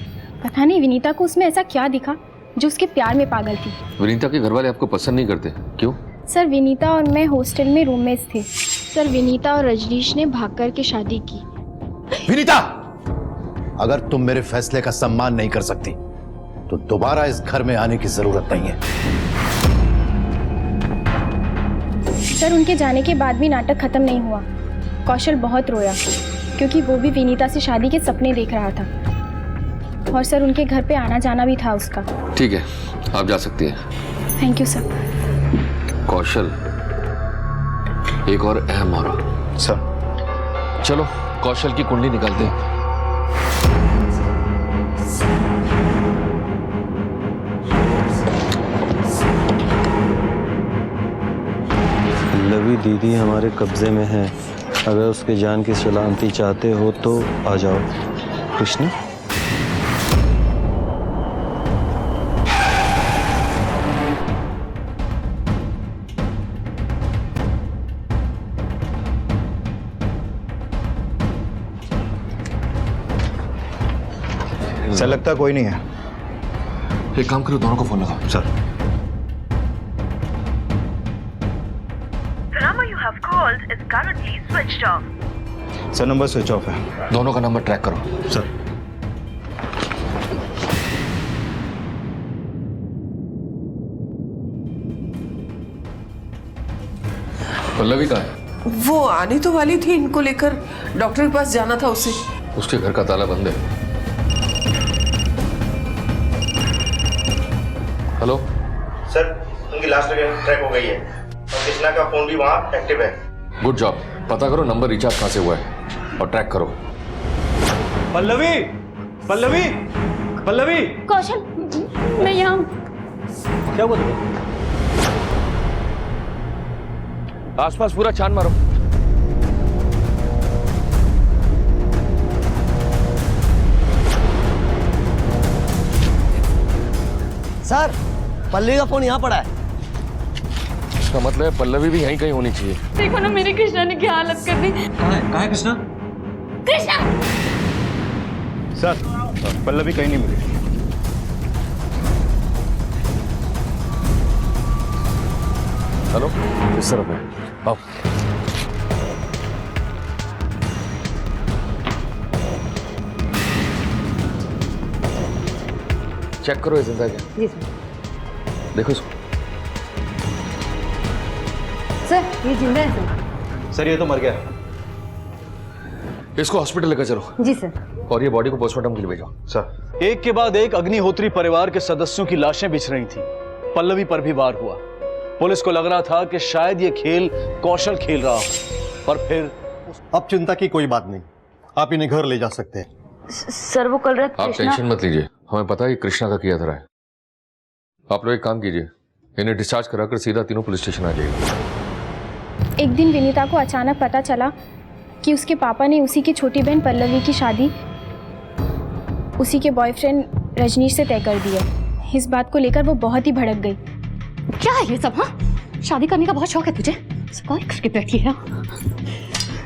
[SPEAKER 3] पता नहीं विनीता को उसमें ऐसा क्या दिखा जो उसके प्यार में पागल थी।
[SPEAKER 2] विनीता के घर वाले आपको पसंद नहीं करते, क्यों?
[SPEAKER 3] सर, विनीता और मैं हॉस्टल में रूममेट्स थे। सर, विनीता और रजनीश ने भाग कर के शादी की।
[SPEAKER 6] विनीता, अगर तुम मेरे फैसले का सम्मान नहीं कर सकती तो दोबारा इस घर में आने की जरूरत नहीं है।
[SPEAKER 3] सर, उनके जाने के बाद भी नाटक खत्म नहीं हुआ। कौशल बहुत रोया क्योंकि वो भी विनीता से शादी के सपने देख रहा था, और सर उनके घर पे आना जाना भी था उसका।
[SPEAKER 2] ठीक है, आप जा सकती हैं।
[SPEAKER 3] Thank you sir.
[SPEAKER 2] कौशल, एक और अहम और
[SPEAKER 10] सर,
[SPEAKER 2] चलो कौशल की कुंडली निकालते हैं।
[SPEAKER 16] पल्लवी दीदी हमारे कब्जे में है, अगर उसके जान की सलामती चाहते हो तो आ जाओ। कृष्णा,
[SPEAKER 10] सर लगता कोई नहीं है।
[SPEAKER 2] एक काम करो, दोनों को फोन लगाओ।
[SPEAKER 10] Sir, sir number switch off है।
[SPEAKER 2] दोनों का नंबर ट्रैक करो।
[SPEAKER 10] सर,
[SPEAKER 2] पल्लवी कहाँ है?
[SPEAKER 1] वो आने तो वाली थी, इनको लेकर डॉक्टर के पास जाना था उसे।
[SPEAKER 2] उसके घर का ताला बंद है। हेलो
[SPEAKER 10] सर, उनकी लास्ट ट्रैक हो गई है और कृष्णा का फोन भी वहाँ एक्टिव है।
[SPEAKER 2] गुड जॉब, पता करो नंबर रिचार्ज कहाँ से हुआ है और ट्रैक करो।
[SPEAKER 8] पल्लवी, पल्लवी, पल्लवी।
[SPEAKER 3] कौशल, मैं यहाँ।
[SPEAKER 8] क्या बोल रहे?
[SPEAKER 2] आसपास पूरा छान मारो।
[SPEAKER 12] सर, पल्लवी का फोन यहाँ पड़ा है।
[SPEAKER 2] इसका मतलब है पल्लवी भी यहीं कहीं होनी चाहिए।
[SPEAKER 3] देखो ना, मेरी कृष्णा ने क्या हालत कर दी।
[SPEAKER 8] कहाँ है कृष्णा?
[SPEAKER 3] कृष्णा!
[SPEAKER 10] सर, पल्लवी कहीं नहीं मिली।
[SPEAKER 2] हेलो, इस तरफ है, आओ। चेक करो, ये जिंदा है क्या?
[SPEAKER 11] जी सर।
[SPEAKER 2] देखो इसको।
[SPEAKER 11] सर, ये जिंदा है सर।
[SPEAKER 10] सर, ये तो मर गया।
[SPEAKER 2] इसको हॉस्पिटल लेकर चलो।
[SPEAKER 11] जी सर।
[SPEAKER 2] और ये बॉडी को पोस्टमार्टम के लिए भेजो।
[SPEAKER 10] सर,
[SPEAKER 8] एक के बाद एक अग्निहोत्री परिवार के सदस्यों की लाशें बिछ रही थी। पल्लवी पर भी वार हुआ। पुलिस को लग रहा था कि शायद ये खेल कौशल खेल रहा हो, पर फिर
[SPEAKER 13] अब चिंता की कोई बात नहीं, आप इन्हें घर ले जा सकते हैं।
[SPEAKER 11] सर, वो कल रात
[SPEAKER 2] आप टेंशन मत लीजिए, हमें पता है कृष्णा का किया धरा है। आप लोग एक काम कीजिए, इन्हें डिस्चार्ज कराकर सीधा तीनों पुलिस स्टेशन आ जाइए।
[SPEAKER 3] एक दिन विनीता को अचानक पता चला कि उसके पापा ने उसी की छोटी बहन पल्लवी की शादी उसी के बॉयफ्रेंड रजनीश से तय कर दी है। इस बात को लेकर वो बहुत ही भड़क गई।
[SPEAKER 7] क्या है ये सब? हाँ, शादी करने का बहुत शौक है तुझे? स्पाई करके बैठी है।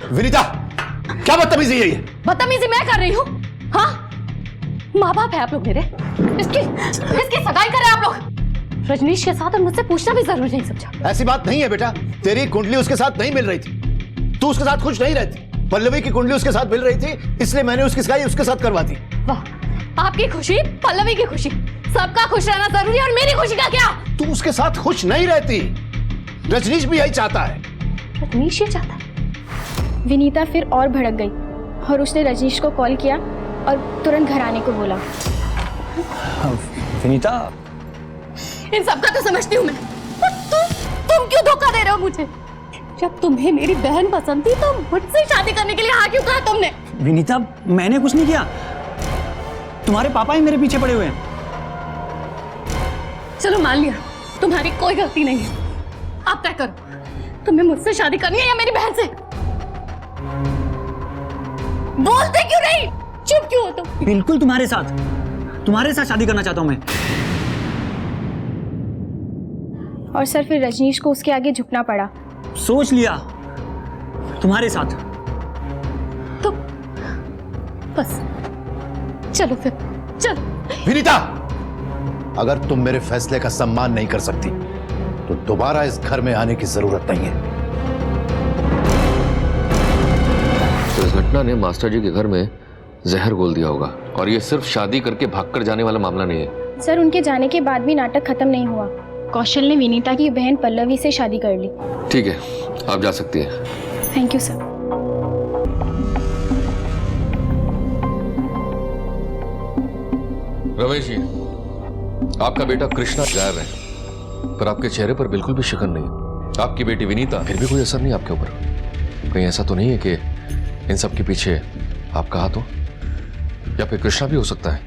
[SPEAKER 6] विनीता, क्या बदतमीजी है ये?
[SPEAKER 7] बदतमीजी मैं कर रही हूँ? हाँ, माँ बाप है आप लोग मेरे। इसकी सगाई करें आप लोग रजनीश के साथ, और मुझसे पूछना भी जरूरी नहीं समझा।
[SPEAKER 6] ऐसी बात नहीं है बेटा, तेरी कुंडली उसके साथ नहीं मिल रही थी, तू उसके साथ खुश नहीं रहती। पल्लवी की कुंडली उसके साथ मिल रही थी, इसलिए मैंने उसकी सगाई उसके साथ करवा दी।
[SPEAKER 7] वाह, आपकी खुशी, पल्लवी की खुशी, सबका खुश रहना जरूरी है, और मेरी खुशी का क्या?
[SPEAKER 6] तू उसके साथ खुश नहीं रहती, रजनीश भी यही चाहता है।
[SPEAKER 7] रजनीश ये चाहता है?
[SPEAKER 17] विनीता फिर और भड़क गई और उसने रजनीश को कॉल किया और तुरंत घर आने को बोला।
[SPEAKER 9] विनीता,
[SPEAKER 7] इन सबका तो समझती हूँ मैं, तुम क्यों धोखा दे रहे हो मुझे? जब तुम्हें मेरी बहन पसंद थी तो मुझसे शादी करने के लिए हाँ क्यों कहा तुमने?
[SPEAKER 9] विनीता, मैंने कुछ नहीं किया, तुम्हारे पापा ही मेरे पीछे पड़े हुए हैं।
[SPEAKER 7] चलो मान लिया, तुम्हारी कोई गलती नहीं है। आप तय करो, तुम्हें मुझसे शादी करनी है या मेरी बहन से? बोलते क्यों नहीं? चुप क्यों हो तुम?
[SPEAKER 9] बिल्कुल तुम्हारे साथ शादी करना चाहता हूं मैं।
[SPEAKER 17] और सर फिर रजनीश को उसके आगे झुकना पड़ा।
[SPEAKER 9] सोच लिया, तुम्हारे साथ।
[SPEAKER 7] तो बस चलो फिर, चलो।
[SPEAKER 6] विनीता, अगर तुम मेरे फैसले का सम्मान नहीं कर सकती तो दोबारा इस घर में आने की जरूरत नहीं है।
[SPEAKER 2] तो इस घटना ने मास्टर जी के घर में जहर घोल दिया होगा, और ये सिर्फ शादी करके भागकर जाने वाला मामला नहीं है।
[SPEAKER 17] सर उनके जाने के बाद भी नाटक खत्म नहीं हुआ। कौशल ने विनीता की बहन पल्लवी से शादी कर ली।
[SPEAKER 2] ठीक है, आप जा सकती हैं।
[SPEAKER 17] Thank you sir.
[SPEAKER 2] Ramesh ji, आपका बेटा कृष्णा गायब है, पर आपके चेहरे पर बिल्कुल भी शिकन नहीं। आपकी बेटी विनीता, फिर भी कोई असर नहीं आपके ऊपर। कहीं ऐसा तो नहीं है कि इन सब के पीछे आपका हाथ हो? या फिर कृष्णा भी हो सकता है,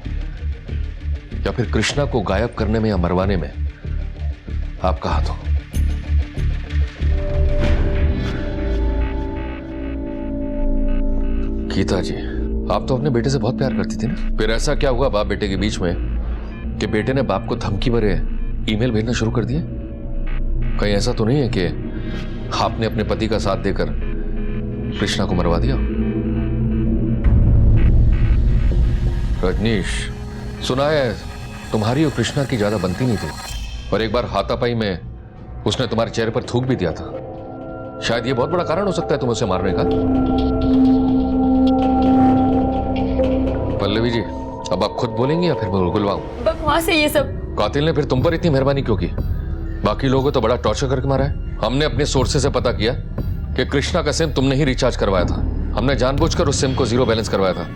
[SPEAKER 2] या फिर कृष्णा को गायब करने में या मरवाने में आपका हाथ हो। गीता जी, आप तो अपने बेटे से बहुत प्यार करती थी ना, फिर ऐसा क्या हुआ बाप बेटे के बीच में कि बेटे ने बाप को धमकी भरे ईमेल भेजना शुरू कर दिए? कहीं ऐसा तो नहीं है कि आपने अपने पति का साथ देकर कृष्णा को मरवा दिया? रजनीश, सुना है तुम्हारी और कृष्णा की ज्यादा बनती नहीं थी, और एक बार हाथापाई में उसने तुम्हारे चेहरे पर थूक भी दिया था। शायद ये बहुत बड़ा कारण हो सकता है तुम उसे मारने का। पल्लवी जी, अब आप खुद बोलेंगी या फिर मैं बुलवाऊं?
[SPEAKER 7] बकवास है ये सब।
[SPEAKER 2] कातिल ने फिर तुम पर इतनी मेहरबानी क्यों की? बाकी लोगों तो बड़ा टॉर्चर करके मारा है। हमने अपने सोर्सेज से पता किया कि कृष्णा का सिम तुमने ही रिचार्ज करवाया था। हमने जानबूझकर उस सिम को 0 बैलेंस करवाया था,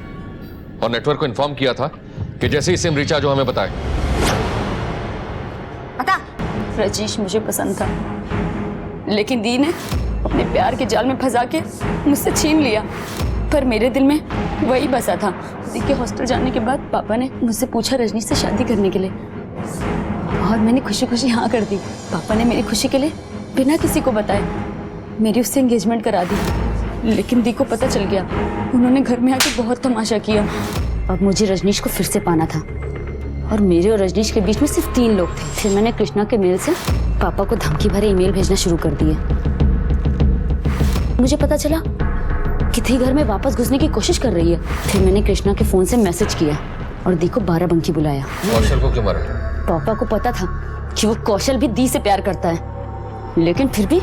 [SPEAKER 2] और नेटवर्क को इन्फॉर्म किया था कि जैसे ही सिम रिचार्ज हो हमें बताए।
[SPEAKER 11] रजनीश मुझे पसंद था, लेकिन दी ने अपने प्यार के जाल में फंसा के मुझसे छीन लिया। पर मेरे दिल में वही बसा था। दी के हॉस्टल जाने के बाद पापा ने मुझसे पूछा रजनीश से शादी करने के लिए, और मैंने खुशी खुशी हाँ कर दी। पापा ने मेरी खुशी के लिए बिना किसी को बताए मेरी उससे एंगेजमेंट करा दी। लेकिन दी को पता चल गया, उन्होंने घर में आके बहुत तमाशा किया। अब मुझे रजनीश को फिर से पाना था, और मेरे और रजनीश के बीच में सिर्फ 3 लोग थे। फिर मैंने कृष्णा के मेल से पापा को धमकी भरे ईमेल भेजना शुरू कर दिए। मुझे पता चला कि दी घर में वापस घुसने की कोशिश कर रही है। फिर मैंने कृष्णा के फोन से मैसेज किया और दी को 12 बंकी बुलाया।
[SPEAKER 2] कौशल को क्यों मारा?
[SPEAKER 11] पापा को पता था कि वो कौशल भी दी से प्यार करता है, लेकिन फिर भी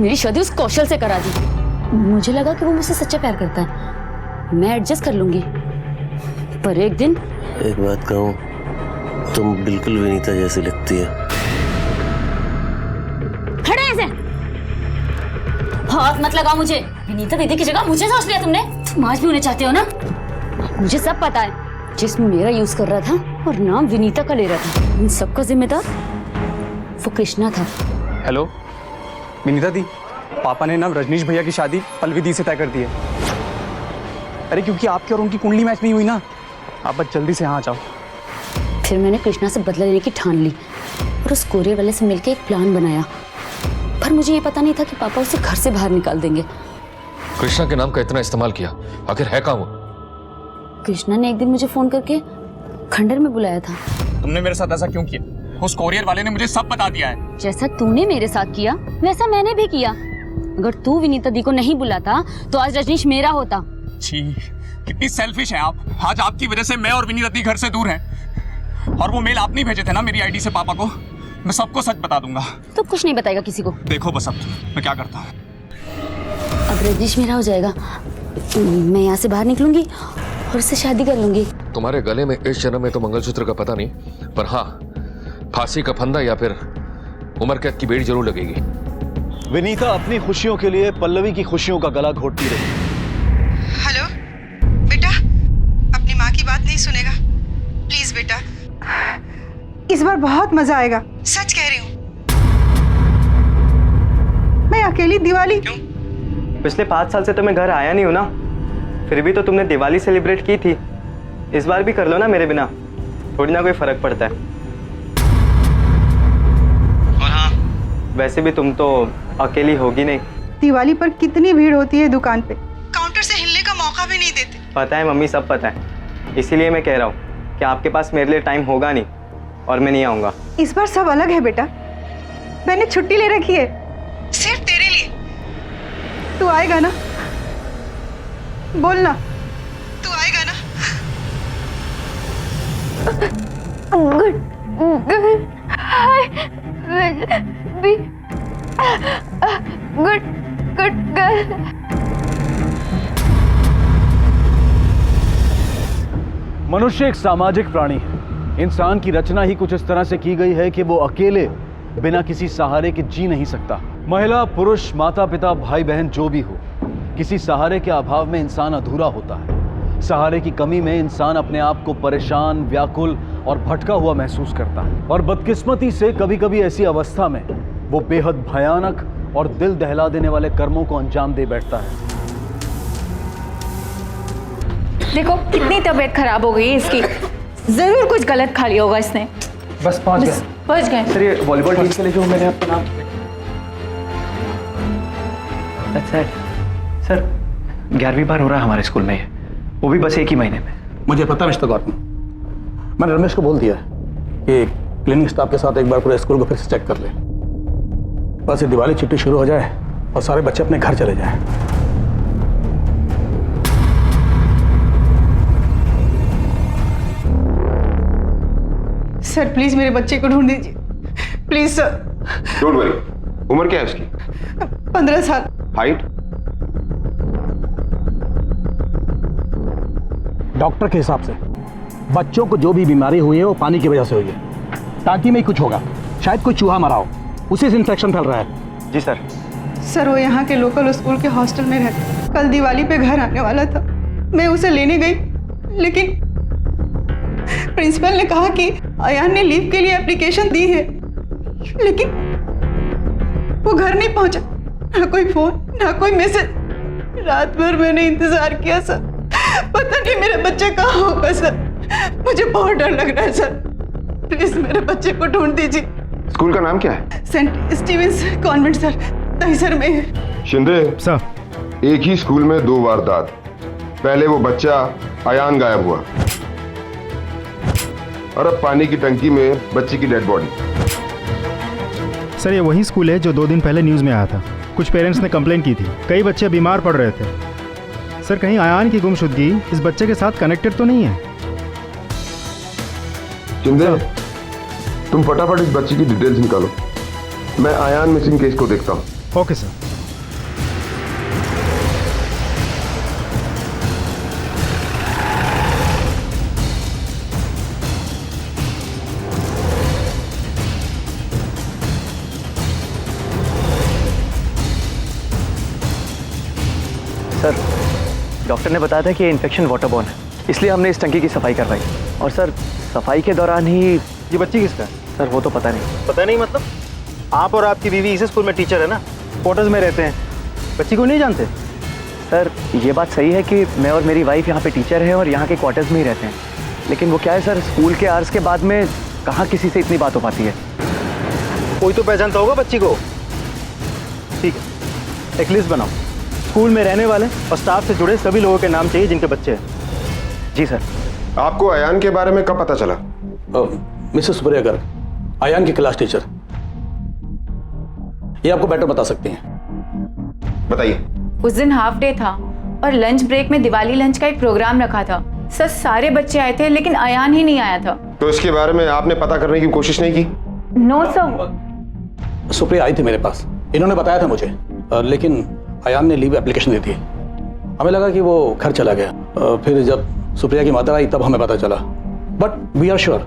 [SPEAKER 11] मेरी शादी उस कौशल से करा दी। मुझे लगा कि वो मुझसे सच्चा प्यार करता है, मैं एडजस्ट कर लूंगी। पर एक दिन,
[SPEAKER 16] एक बात कहूं, तुम बिल्कुल विनीता जैसी लगती है।
[SPEAKER 11] खड़े ऐसे, हाथ मत लगाओ मुझे। विनीता दीदी की जगह मुझे सोच लिया तुमने। तुम आज भी उन्हें चाहते हो ना? मुझे सब पता है। जिस्म मेरा यूज कर रहा था और नाम विनीता का ले रहा था। इन सबका जिम्मेदार वो कृष्णा था।
[SPEAKER 9] हेलो विनीता दी, पापा ने ना रजनीश भैया की शादी पल्लवी दी से तय कर दी है। अरे क्योंकि आपकी और उनकी कुंडली मैच नहीं हुई ना, आप बस जल्दी से यहाँ आ जाओ।
[SPEAKER 11] फिर मैंने कृष्णा से बदला लेने की ठान ली और उस कोरियर वाले से मिलकर एक प्लान बनाया। पर मुझे ये पता नहीं था कि पापा उसे घर से बाहर निकाल देंगे।
[SPEAKER 2] कृष्णा के नाम का इतना इस्तेमाल किया, आखिर है कहाँ वो?
[SPEAKER 11] कृष्णा ने एक दिन मुझे फोन करके खंडर में बुलाया था।
[SPEAKER 9] तुमने मेरे साथ ऐसा क्यों किया? उस कोरियर वाले ने मुझे सब बता दिया है।
[SPEAKER 11] जैसा तूने मेरे साथ किया वैसा मैंने भी किया। अगर तू विनीता दी को नहीं बुलाता तो आज रजनीश मेरा होता
[SPEAKER 9] छी, कितनी सेल्फिश हैं आप। आज आपकी वजह से मैं और विनी रत्नी घर से दूर हैं। और वो मेल आप नहीं भेजे थे ना मेरी आईडी से पापा को। मैं सबको सच बता दूंगा।
[SPEAKER 11] तो कुछ नहीं बताएगा किसी को।
[SPEAKER 9] देखो बस अब मैं क्या करता हूँ।
[SPEAKER 11] अब रजनीश मेरा हो जाएगा, मैं यहाँ से बाहर निकलूंगी और उससे शादी कर लूंगी।
[SPEAKER 2] तुम्हारे गले में इस जन्म में तो मंगलसूत्र का पता नहीं, पर हाँ फांसी का फंदा या फिर उम्र कैद की बेड़ी जरूर लगेगी।
[SPEAKER 8] विनीता अपनी खुशियों के लिए पल्लवी की खुशियों का गला घोटती रही।
[SPEAKER 18] हेलो बेटा, अपनी माँ की बात नहीं सुनेगा प्लीज बेटा। इस बार बहुत मजा आएगा, सच कह रही हूँ। मैं अकेली दिवाली क्यों?
[SPEAKER 19] पिछले 5 साल से तो मैं घर आया नहीं हूँ ना, फिर भी तो तुमने दिवाली सेलिब्रेट की थी। इस बार भी कर लो ना मेरे बिना, थोड़ी ना कोई फर्क पड़ता है। और हाँ, वैसे भी तुम तो अकेली होगी नहीं।
[SPEAKER 18] दिवाली पर कितनी भीड़ होती है दुकान पे, काउंटर से हिलने का मौका भी नहीं देते।
[SPEAKER 19] पता है मम्मी, सब पता है, इसीलिए मैं कह रहा हूँ कि आपके पास मेरे लिए टाइम होगा नहीं और मैं नहीं आऊँगा।
[SPEAKER 18] इस बार सब अलग है बेटा, मैंने छुट्टी ले रखी है सिर्फ तेरे लिए। तू आएगा ना? बोलना, तू आएगा ना?
[SPEAKER 7] Good good girl.
[SPEAKER 8] मनुष्य एक सामाजिक प्राणी है। इंसान की रचना ही कुछ इस तरह से की गई है कि वो अकेले बिना किसी सहारे के जी नहीं सकता। महिला, पुरुष, माता पिता, भाई बहन जो भी हो, किसी सहारे के अभाव में इंसान अधूरा होता है। सहारे की कमी में इंसान अपने आप को परेशान, व्याकुल और भटका हुआ महसूस करता है। और बदकिस्मती से कभी कभी ऐसी अवस्था में वो बेहद भयानक और दिल दहला देने वाले कर्मों को अंजाम दे बैठता है।
[SPEAKER 20] देखो कितनी तबीयत खराब हो गई है इसकी, जरूर कुछ गलत खा लिया होगा इसने।
[SPEAKER 14] बस पहुंच गए।
[SPEAKER 19] सर ये वॉलीबॉल टीम के लिए जो मैंने आपका नाम। अच्छा सर, 11वीं बार हो रहा है हमारे स्कूल में, वो भी बस 1 ही महीने में।
[SPEAKER 21] मुझे पता मिस्टर गौतम, मैंने रमेश को बोल दिया कि क्लीनिंग स्टाफ के साथ एक बार पूरे स्कूल को फिर से चेक कर ले। बस ये दिवाली छुट्टी शुरू हो जाए और सारे बच्चे अपने घर चले जाएं।
[SPEAKER 18] सर प्लीज मेरे बच्चे को ढूंढ दीजिए, प्लीज सर।
[SPEAKER 22] Don't worry. उम्र क्या है उसकी?
[SPEAKER 18] 15 साल।
[SPEAKER 22] हाइट?
[SPEAKER 21] डॉक्टर के हिसाब से बच्चों को जो भी बीमारी हुई है वो पानी की वजह से हुई है। टांकी में ही कुछ होगा, शायद कोई चूहा मरा हो, उसी से इन्फेक्शन फैल रहा है।
[SPEAKER 19] जी सर।
[SPEAKER 18] सर वो यहाँ के लोकल स्कूल के हॉस्टल में रहता, कल दिवाली पे घर आने वाला था। मैं उसे लेने गई, लेकिन प्रिंसिपल ने कहा कि अयान ने लीव के लिए एप्लीकेशन दी है, लेकिन वो घर नहीं पहुंचा। ना कोई फोन, ना कोई मैसेज। रात भर मैंने इंतजार किया सर, पता नहीं मेरे बच्चे कहाँ होगा सर। मुझे बहुत डर लग रहा है सर, प्लीज मेरे बच्चे को ढूंढ दीजिए।
[SPEAKER 22] स्कूल का नाम क्या है?
[SPEAKER 18] Saint Stevens convent sir, Dahisar में है।
[SPEAKER 22] शिंदे सर, एक ही स्कूल में 2 वारदात। पहले वो बच्चा अयान गायब हुआ और अब पानी की टंकी में बच्ची की डेड बॉडी।
[SPEAKER 10] सर ये वही स्कूल है जो 2 दिन पहले न्यूज़ में आया था। कुछ पेरेंट्स ने कंप्लेन की थी, कई बच्चे बीमार पड़ रहे थे। सर कहीं अयान की गुमशुदगी इस बच्चे के साथ कनेक्टेड तो नहीं है?
[SPEAKER 22] शिंदे, तुम फटाफट इस बच्ची की डिटेल्स निकालो, मैं अयान मिसिंग केस को देखता हूँ।
[SPEAKER 10] Okay sir.
[SPEAKER 19] सर डॉक्टर ने बताया था कि ये इन्फेक्शन वाटरबॉर्न है, इसलिए हमने इस टंकी की सफाई करवाई। और सर सफाई के दौरान ही
[SPEAKER 10] ये बच्ची किसका है?
[SPEAKER 19] सर वो तो पता नहीं।
[SPEAKER 10] पता नहीं मतलब? आप और आपकी बीवी इसी स्कूल में टीचर है ना, क्वार्टर्स में रहते हैं, बच्ची को नहीं जानते?
[SPEAKER 19] सर ये बात सही है कि मैं और मेरी वाइफ यहाँ पे टीचर है और यहाँ के क्वार्टर्स में ही रहते हैं, लेकिन वो क्या है सर, स्कूल के आवर्स के बाद में कहाँ किसी से इतनी बात हो पाती है।
[SPEAKER 10] कोई तो पहचानता होगा बच्ची को। ठीक है, एक लिस्ट बनाओ, स्कूल में रहने वाले और स्टाफ से जुड़े सभी लोगों के नाम चाहिए जिनके बच्चे हैं।
[SPEAKER 19] जी सर।
[SPEAKER 22] आपको अयान के बारे में कब पता चला?
[SPEAKER 21] मिसेस सुप्रिया गर्ग, अयान की क्लास टीचर, ये आपको बेटर बता सकते हैं।
[SPEAKER 22] बताइए।
[SPEAKER 20] उस दिन हाफ डे था और लंच ब्रेक में दिवाली लंच का एक प्रोग्राम रखा था सर। सारे बच्चे आए थे लेकिन अयान ही नहीं आया था।
[SPEAKER 22] तो इसके बारे में आपने पता करने की कोशिश नहीं की?
[SPEAKER 20] No sir.
[SPEAKER 21] सुप्रिया आई थी मेरे पास, इन्होंने बताया था मुझे, लेकिन अयान ने लीव एप्लीकेशन दी थी। हमें लगा कि वो घर चला गया। फिर जब सुप्रिया की मदर आई तब हमें पता चला। बट वी आर श्योर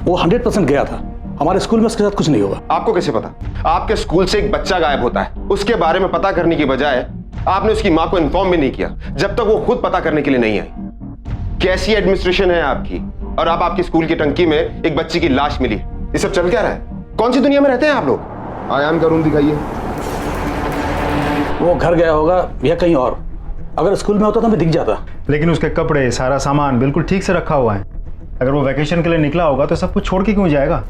[SPEAKER 21] वो 100% गया था। हमारे स्कूल में उसके साथ कुछ नहीं हुआ।
[SPEAKER 22] आपको कैसे पता? आपके स्कूल से एक बच्चा गायब होता है, उसके बारे में पता करने की बजाय आपने उसकी मां को इन्फॉर्म भी नहीं किया जब तक वो खुद पता करने के लिए नहीं आई। कैसी एडमिनिस्ट्रेशन है आपकी? और आप आपकी स्कूल की टंकी में एक बच्ची की लाश मिली। ये सब चल क्या रहा है? कौन सी दुनिया में रहते हैं आप लोग? अयान का रूम दिखाइए।
[SPEAKER 21] वो घर गया होगा या कहीं और। अगर स्कूल में होता तो हमें दिख जाता।
[SPEAKER 10] लेकिन उसके कपड़े, सारा सामान बिल्कुल ठीक से रखा हुआ है। अगर वो वैकेशन के लिए निकला होगा तो सब कुछ छोड़ के क्यों जाएगा?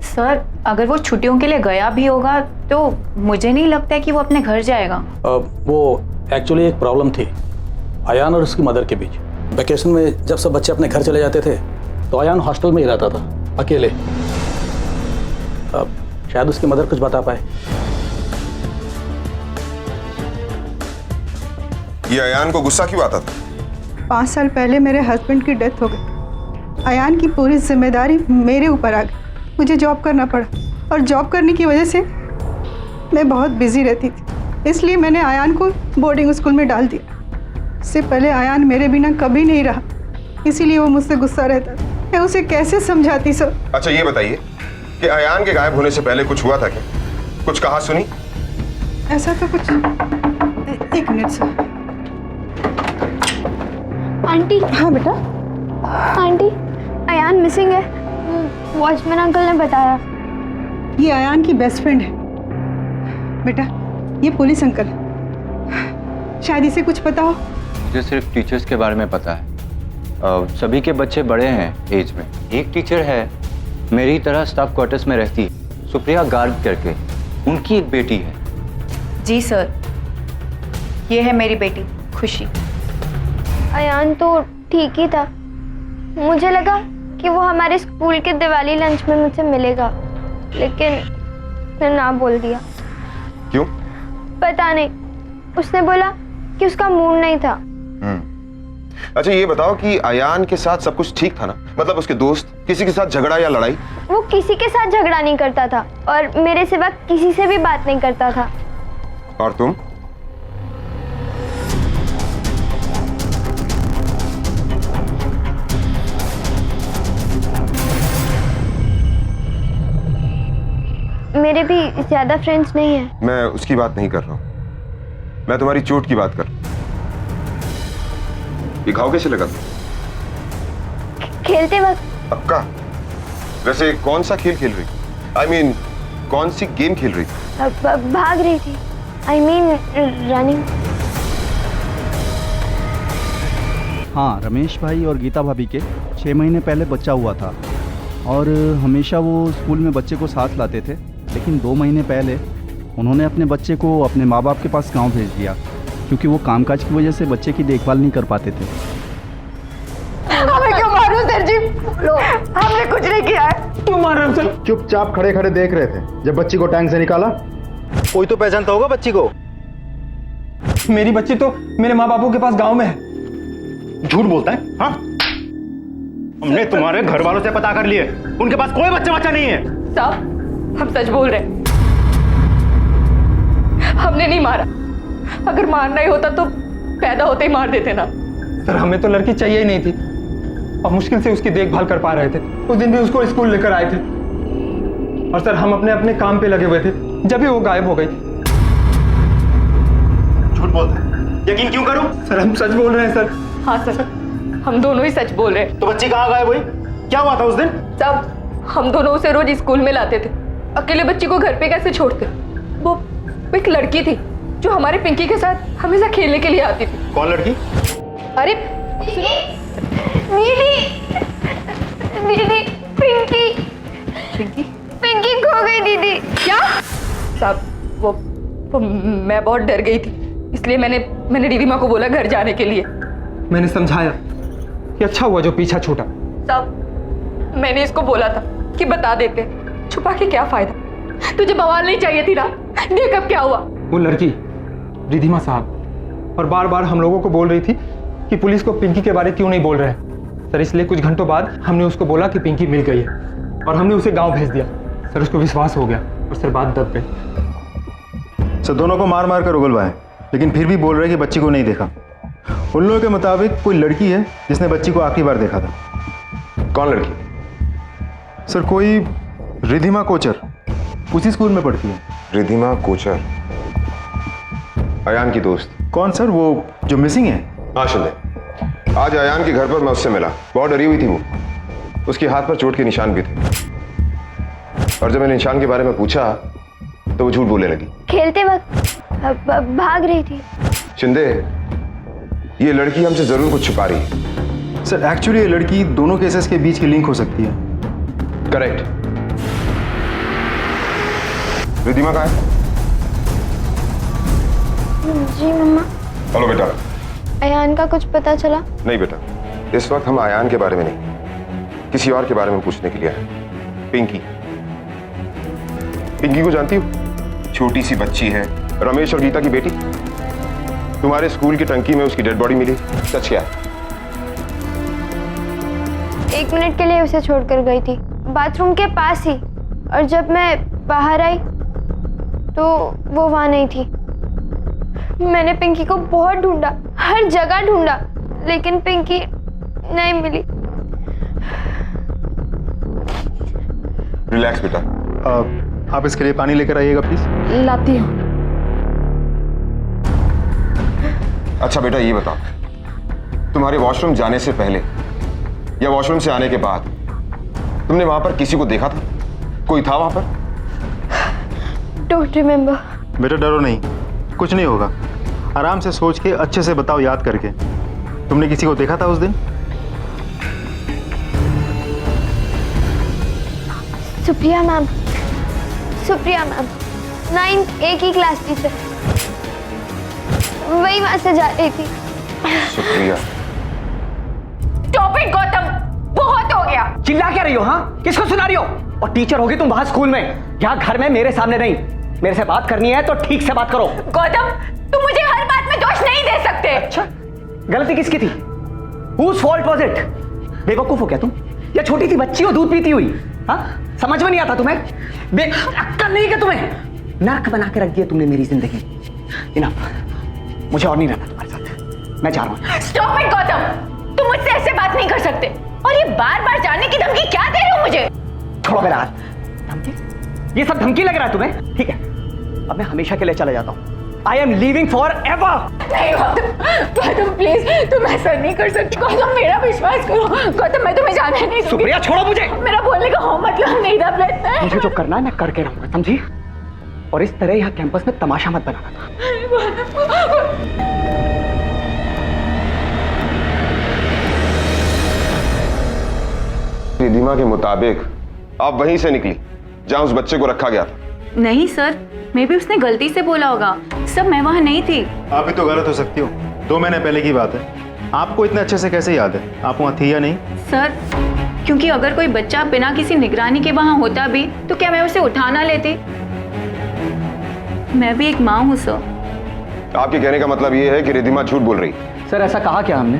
[SPEAKER 20] सर अगर वो छुट्टियों के लिए गया भी होगा तो मुझे नहीं लगता है कि वो अपने घर जाएगा।
[SPEAKER 21] वो एक्चुअली एक प्रॉब्लम थी अयान और उसकी मदर के बीच। वैकेशन में जब सब बच्चे अपने घर चले जाते थे तो अयान हॉस्टल में ही रहता था अकेले। शायद उसकी मदर कुछ बता पाए।
[SPEAKER 22] ये अयान को गुस्सा क्यों आता था?
[SPEAKER 18] 5 साल पहले मेरे हस्बैंड की डेथ हो गई। अयान की पूरी जिम्मेदारी मेरे ऊपर आ गई। मुझे जॉब करना पड़ा और जॉब करने की वजह से मैं बहुत बिजी रहती थी, इसलिए मैंने अयान को बोर्डिंग स्कूल में डाल दिया। इससे पहले अयान मेरे बिना कभी नहीं रहा, इसीलिए वो मुझसे गुस्सा रहता था। मैं उसे कैसे समझाती सर?
[SPEAKER 22] अच्छा ये बताइए कि अयान के गायब होने से पहले कुछ हुआ था क्या? कुछ कहा सुनी?
[SPEAKER 18] ऐसा तो कुछ। एक मिनट सर।
[SPEAKER 17] आंटी।
[SPEAKER 18] हाँ बेटा।
[SPEAKER 17] आंटी अयान मिसिंग है, वॉचमैन अंकल ने बताया।
[SPEAKER 18] ये अयान की बेस्ट फ्रेंड है बेटा, ये पुलिस अंकल। शायद इसे कुछ पता हो।
[SPEAKER 4] मुझे सिर्फ टीचर्स के बारे में पता है। सभी के बच्चे बड़े हैं एज में। एक टीचर है मेरी तरह स्टाफ क्वार्टर्स में रहती है, सुप्रिया गार्ग करके, उनकी एक बेटी है।
[SPEAKER 20] जी सर, ये है मेरी बेटी खुशी।
[SPEAKER 17] अयान तो ठीक ही था, मुझे लगा कि वो हमारे स्कूल के दिवाली लंच में मुझसे मिलेगा, लेकिन उसने ना बोल दिया।
[SPEAKER 22] क्यों?
[SPEAKER 17] पता नहीं, उसने बोला कि उसका मूड नहीं था।
[SPEAKER 22] अच्छा ये बताओ कि अयान के साथ सब कुछ ठीक था ना? मतलब उसके दोस्त किसी के साथ झगड़ा या लड़ाई?
[SPEAKER 17] वो किसी के साथ झगड़ा नहीं करता था और मेरे सिवा किसी से भी बात नहीं करता था।
[SPEAKER 22] और तुम?
[SPEAKER 17] मेरे भी ज्यादा फ्रेंड्स नहीं है।
[SPEAKER 22] मैं उसकी बात नहीं कर रहा हूं, मैं तुम्हारी चोट की बात कर रहा हूं। ये घाव कैसे लगा?
[SPEAKER 17] खेलते वक्त।
[SPEAKER 22] पक्का? वैसे कौन सा खेल खेल रही? I mean, कौन सी गेम खेल रही?
[SPEAKER 17] भाग रही थी। I mean, running.
[SPEAKER 10] हाँ, रमेश भाई और गीता भाभी के 6 महीने पहले बच्चा हुआ था और हमेशा वो स्कूल में बच्चे को साथ लाते थे, लेकिन 2 महीने पहले उन्होंने अपने बच्चे को अपने माँ बाप के पास गांव भेज दिया क्योंकि वो कामकाज की वजह से बच्चे की देखभाल नहीं कर पाते थे।
[SPEAKER 20] हमें क्यों मारो सर जी? लो, हमने कुछ नहीं किया है।
[SPEAKER 10] क्यों मार रहे हो सर? चुपचाप खड़े खड़े देख रहे थे जब बच्ची को टैंक से निकाला। कोई तो पहचानता होगा बच्ची को।
[SPEAKER 14] मेरी बच्ची तो मेरे माँ बापों के पास गांव में है।
[SPEAKER 10] झूठ बोलता है? हाँ, हमने तुम्हारे घर वालों से पता कर लिए, उनके पास कोई बच्चा नहीं है।
[SPEAKER 11] साहब हम सच बोल रहे हैं, हमने नहीं मारा। अगर मारना ही होता तो पैदा होते ही मार देते ना।
[SPEAKER 14] सर हमें तो लड़की चाहिए ही नहीं थी और मुश्किल से उसकी देखभाल कर पा रहे थे। उस दिन भी उसको स्कूल लेकर आए थे और सर हम अपने अपने काम पे लगे हुए थे जब भी वो गायब हो गई।
[SPEAKER 10] झूठ बोलता है, यकीन क्यों करूं?
[SPEAKER 14] सर हम सच बोल रहे हैं सर।
[SPEAKER 11] हाँ सर, हम दोनों ही सच बोल रहे हैं।
[SPEAKER 10] तो बच्ची कहाँ गायब हुई? क्या हुआ था उस दिन?
[SPEAKER 11] साहब हम दोनों उसे रोज स्कूल में लाते थे, अकेले बच्ची को घर पे कैसे छोड़ते? वो एक लड़की थी जो हमारे पिंकी के साथ हमेशा खेलने के लिए आती थी।
[SPEAKER 10] कौन लड़की?
[SPEAKER 11] अरे
[SPEAKER 17] दीदी, पिंकी।
[SPEAKER 11] पिंकी?
[SPEAKER 17] पिंकी खो गई दीदी।
[SPEAKER 11] क्या? साहब वो मैं बहुत डर गई थी, इसलिए मैंने रिधिमा को बोला घर जाने के लिए।
[SPEAKER 14] मैंने समझाया कि अच्छा हुआ जो पीछा छूटा।
[SPEAKER 11] साहब मैंने इसको बोला था कि बता देते, छुपा के क्या फायदा? तुझे बवाल नहीं चाहिए थी ना? देख अब क्या हुआ।
[SPEAKER 14] वो लड़की रिधिमा साहब और बार बार हम लोगों को बोल रही थी कि पुलिस को पिंकी के बारे क्यों नहीं बोल रहे हैं सर। इसलिए कुछ घंटों बाद हमने उसको बोला कि पिंकी मिल गई है और हमने उसे गांव भेज दिया सर। उसको विश्वास हो गया और सर बात दब गई।
[SPEAKER 10] सर दोनों को मार मार कर उगलवाए, लेकिन फिर भी बोल रहे कि बच्ची को नहीं देखा। उन लोगों के मुताबिक कोई लड़की है जिसने बच्ची को आखिरी बार देखा था।
[SPEAKER 22] कौन लड़की?
[SPEAKER 10] सर कोई रिधिमा कोचर, उसी स्कूल में पढ़ती है।
[SPEAKER 22] रिधिमा कोचर, अयान की दोस्त?
[SPEAKER 10] कौन सर, वो जो मिसिंग है?
[SPEAKER 22] हाँ शिंदे, आज अयान के घर पर मैं उससे मिला। बहुत डरी हुई थी वो, उसके हाथ पर चोट के निशान भी थे। और जब मैंने निशान के बारे में पूछा तो वो झूठ बोलने लगी।
[SPEAKER 17] खेलते वक्त भाग रही थी।
[SPEAKER 22] शिंदे, ये लड़की हमसे जरूर कुछ छुपा रही है।
[SPEAKER 10] सर एक्चुअली ये लड़की दोनों केसेस के बीच की लिंक हो सकती है।
[SPEAKER 22] करेक्ट। रिधिमा कहाँ है?
[SPEAKER 17] जी मम्मा।
[SPEAKER 22] हेलो बेटा।
[SPEAKER 17] अयान का कुछ पता चला?
[SPEAKER 22] नहीं बेटा, इस वक्त हम अयान के बारे में नहीं, किसी और के बारे में पूछने के लिए आए। पिंकी, पिंकी को जानती हो? छोटी सी बच्ची है, रमेश और गीता की बेटी। तुम्हारे स्कूल की टंकी में उसकी डेड बॉडी मिली। सच क्या है?
[SPEAKER 17] 1 मिनट के लिए उसे छोड़कर गई थी, बाथरूम के पास ही। और जब मैं बाहर आई तो वो वहां नहीं थी। मैंने पिंकी को बहुत ढूंढा, हर जगह ढूंढा, लेकिन पिंकी नहीं मिली।
[SPEAKER 22] रिलैक्स बेटा।
[SPEAKER 10] आप इसके लिए पानी लेकर आइएगा प्लीज।
[SPEAKER 17] लाती हूँ।
[SPEAKER 22] अच्छा बेटा ये बताओ, तुम्हारे वॉशरूम जाने से पहले या वॉशरूम से आने के बाद तुमने वहां पर किसी को देखा था? कोई था वहां पर?
[SPEAKER 17] Don't remember.
[SPEAKER 10] बेटा डरो नहीं, कुछ नहीं होगा। आराम से सोच के अच्छे से बताओ, याद करके। तुमने किसी को देखा था उस दिन?
[SPEAKER 17] Supriya ma'am, Supriya ma'am 9th A की क्लास टीचर, वही वहां से जा रही थी।
[SPEAKER 22] सुप्रिया।
[SPEAKER 20] स्टॉप इट गौतम, बहुत हो गया। चिल्ला क्या रही हो? हाँ, किसको सुना रही हो? और टीचर होगी तुम वहां स्कूल में, यहाँ घर में मेरे सामने नहीं। मेरे से बात करनी है तो ठीक से बात करो। गौतम, तुम मुझे हर बात में दोष नहीं दे सकते। अच्छा, गलती किसकी थी? Whose fault was it? बेवकूफ हो क्या तुम? या छोटी सी बच्ची हो दूध पीती हुई? हाँ, समझ में नहीं आता तुम्हें? अक्ल नहीं क्या तुम्हें? नर्क बना के रख दिया तुमने मेरी जिंदगी। इनफ, मुझे और नहीं रहना तुम्हारे साथ, मैं जा रहा हूँ। स्टॉप इट गौतम, तुम मुझसे ऐसे बात नहीं कर सकते। और ये बार बार जाने की धमकी क्या दे रहे हो मुझे? छोड़ो मेरा हाथ। धमकी? ये सब धमकी लग रहा है तुम्हें? ठीक है, अब मैं हमेशा के लिए चला जाता हूँ। I am leaving forever. नहीं गौतम, प्लीज तुम ऐसा नहीं कर सकते। गौतम मेरा विश्वास करो। गौतम मैं तुम्हें जाने नहीं दूंगी। सुप्रिया छोड़ो मुझे। मेरा बोलने का मतलब नहीं था प्लीज। मुझे जो करना है मैं करके रहूंगा, समझी? और इस तरह यहाँ कैंपस में तमाशा मत बनाना था।
[SPEAKER 22] रिधिमा के मुताबिक आप वहीं से निकली जहां उस बच्चे को रखा गया था।
[SPEAKER 20] नहीं सर, मे भी उसने गलती से बोला होगा। सब मैं वहाँ नहीं थी।
[SPEAKER 10] आप भी तो गलत हो सकती हो, 2 महीने पहले की बात है। आपको इतने अच्छे से कैसे याद है? आप वहाँ थी या नहीं?
[SPEAKER 20] सर, क्योंकि अगर कोई बच्चा बिना किसी निगरानी के वहाँ होता भी तो क्या मैं उसे उठा ना लेती? मैं भी एक माँ हूँ सर।
[SPEAKER 22] आपके कहने का मतलब ये है कि रिधिमा झूठ बोल रही?
[SPEAKER 19] सर ऐसा कहा क्या हमने?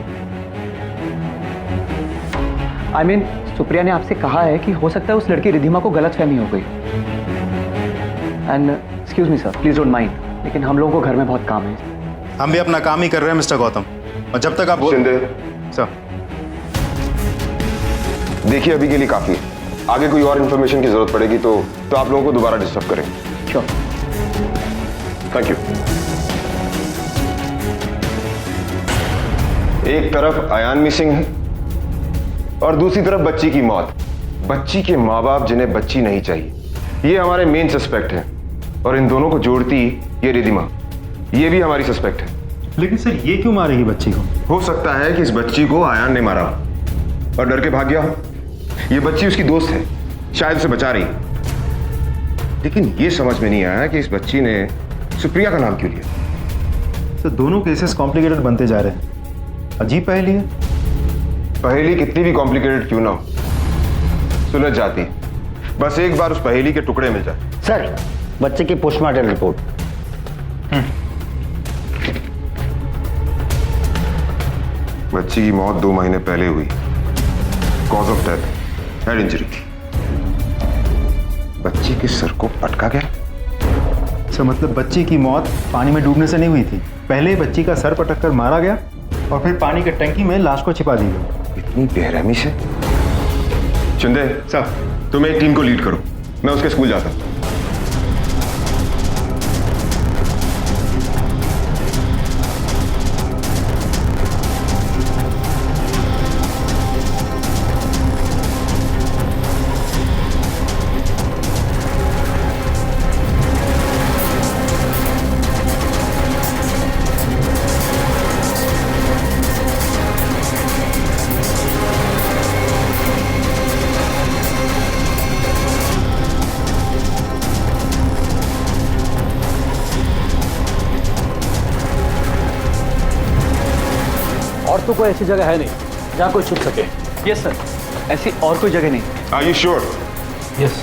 [SPEAKER 19] I mean, सुप्रिया ने आपसे कहा है कि हो सकता है उस लड़की रिधिमा को गलतफहमी हो गई। And excuse me sir, please don't mind, लेकिन हम लोगों को घर में बहुत काम है।
[SPEAKER 10] हम भी अपना काम ही कर रहे हैं मिस्टर गौतम, और जब तक आप
[SPEAKER 22] शिंदे
[SPEAKER 10] सर,
[SPEAKER 22] देखिए अभी के लिए काफी है। आगे कोई और इन्फॉर्मेशन की जरूरत पड़ेगी तो आप लोगों को दोबारा डिस्टर्ब करेंगे।
[SPEAKER 19] Sure,
[SPEAKER 22] thank you. एक तरफ अयान मिसिंग है और दूसरी तरफ बच्ची की मौत। बच्ची के माँ बाप जिन्हें बच्ची नहीं चाहिए, ये हमारे मेन सस्पेक्ट हैं। और इन दोनों को जोड़ती ये रिधिमा, ये भी हमारी सस्पेक्ट है।
[SPEAKER 10] लेकिन सर ये क्यों मारेगी बच्ची को?
[SPEAKER 22] हो सकता है कि इस बच्ची को अयान ने मारा और डर के भाग गया हो। ये बच्ची उसकी दोस्त है, शायद उसे बचा रही। लेकिन ये समझ में नहीं आया कि इस बच्ची ने सुप्रिया का नाम क्यों लिया।
[SPEAKER 10] तो दोनों केसेस कॉम्प्लिकेटेड बनते जा रहे हैं। अजीब पहेली है।
[SPEAKER 22] पहेली कितनी भी कॉम्प्लिकेटेड क्यों ना हो, सुलझ जाती है। बस एक बार उस पहेली के टुकड़े मिल जाए।
[SPEAKER 5] सर, बच्चे की पोस्टमार्टम रिपोर्ट।
[SPEAKER 22] बच्ची की मौत 2 महीने पहले हुई। Cause of death head injury थी। बच्ची के सर को पटका गया।
[SPEAKER 10] अच्छा, मतलब बच्ची की मौत पानी में डूबने से नहीं हुई थी, पहले बच्ची का सर पटक कर मारा गया और फिर पानी के टंकी में लाश को छिपा दी गई।
[SPEAKER 22] इतनी बेरहमी से? शिंदे सर, तुम एक टीम को लीड करो, मैं उसके स्कूल जाता हूँ।
[SPEAKER 8] और तो कोई ऐसी जगह है नहीं जहाँ कोई छुप सके।
[SPEAKER 19] यस सर, ऐसी और कोई जगह नहीं।
[SPEAKER 22] Are you sure?
[SPEAKER 8] यस।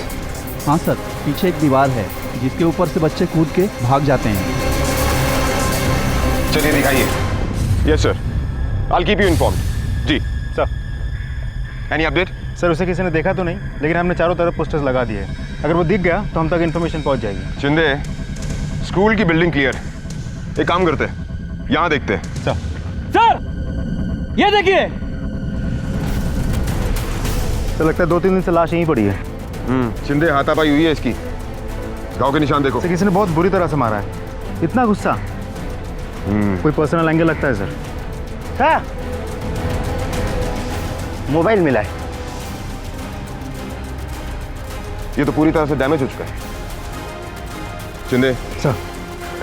[SPEAKER 5] हाँ सर, पीछे एक दीवार है जिसके ऊपर से बच्चे कूद के भाग जाते हैं।
[SPEAKER 22] चलिए दिखाइए। Yes sir, I'll keep you informed। जी
[SPEAKER 10] सर।
[SPEAKER 22] Any update?
[SPEAKER 10] सर, उसे किसी ने देखा तो नहीं, लेकिन हमने चारों तरफ पोस्टर्स लगा दिए हैं। अगर वो दिख गया तो हम तक इन्फॉर्मेशन पहुंच जाएगी।
[SPEAKER 22] शिंदे, स्कूल की बिल्डिंग क्लियर है। एक काम करते हैं, यहाँ देखते हैं।
[SPEAKER 8] सर, ये देखिए।
[SPEAKER 10] तो लगता है 2-3 दिन से लाश यहीं पड़ी है।
[SPEAKER 22] शिंदे, हाथापाई हुई है इसकी। घाव के निशान देखो।
[SPEAKER 10] किसी ने बहुत बुरी तरह से मारा है। इतना गुस्सा? कोई पर्सनल एंगल लगता है सर।
[SPEAKER 20] हाँ, मोबाइल मिला है।
[SPEAKER 22] ये तो पूरी तरह से डैमेज हो चुका है। शिंदे
[SPEAKER 10] सर,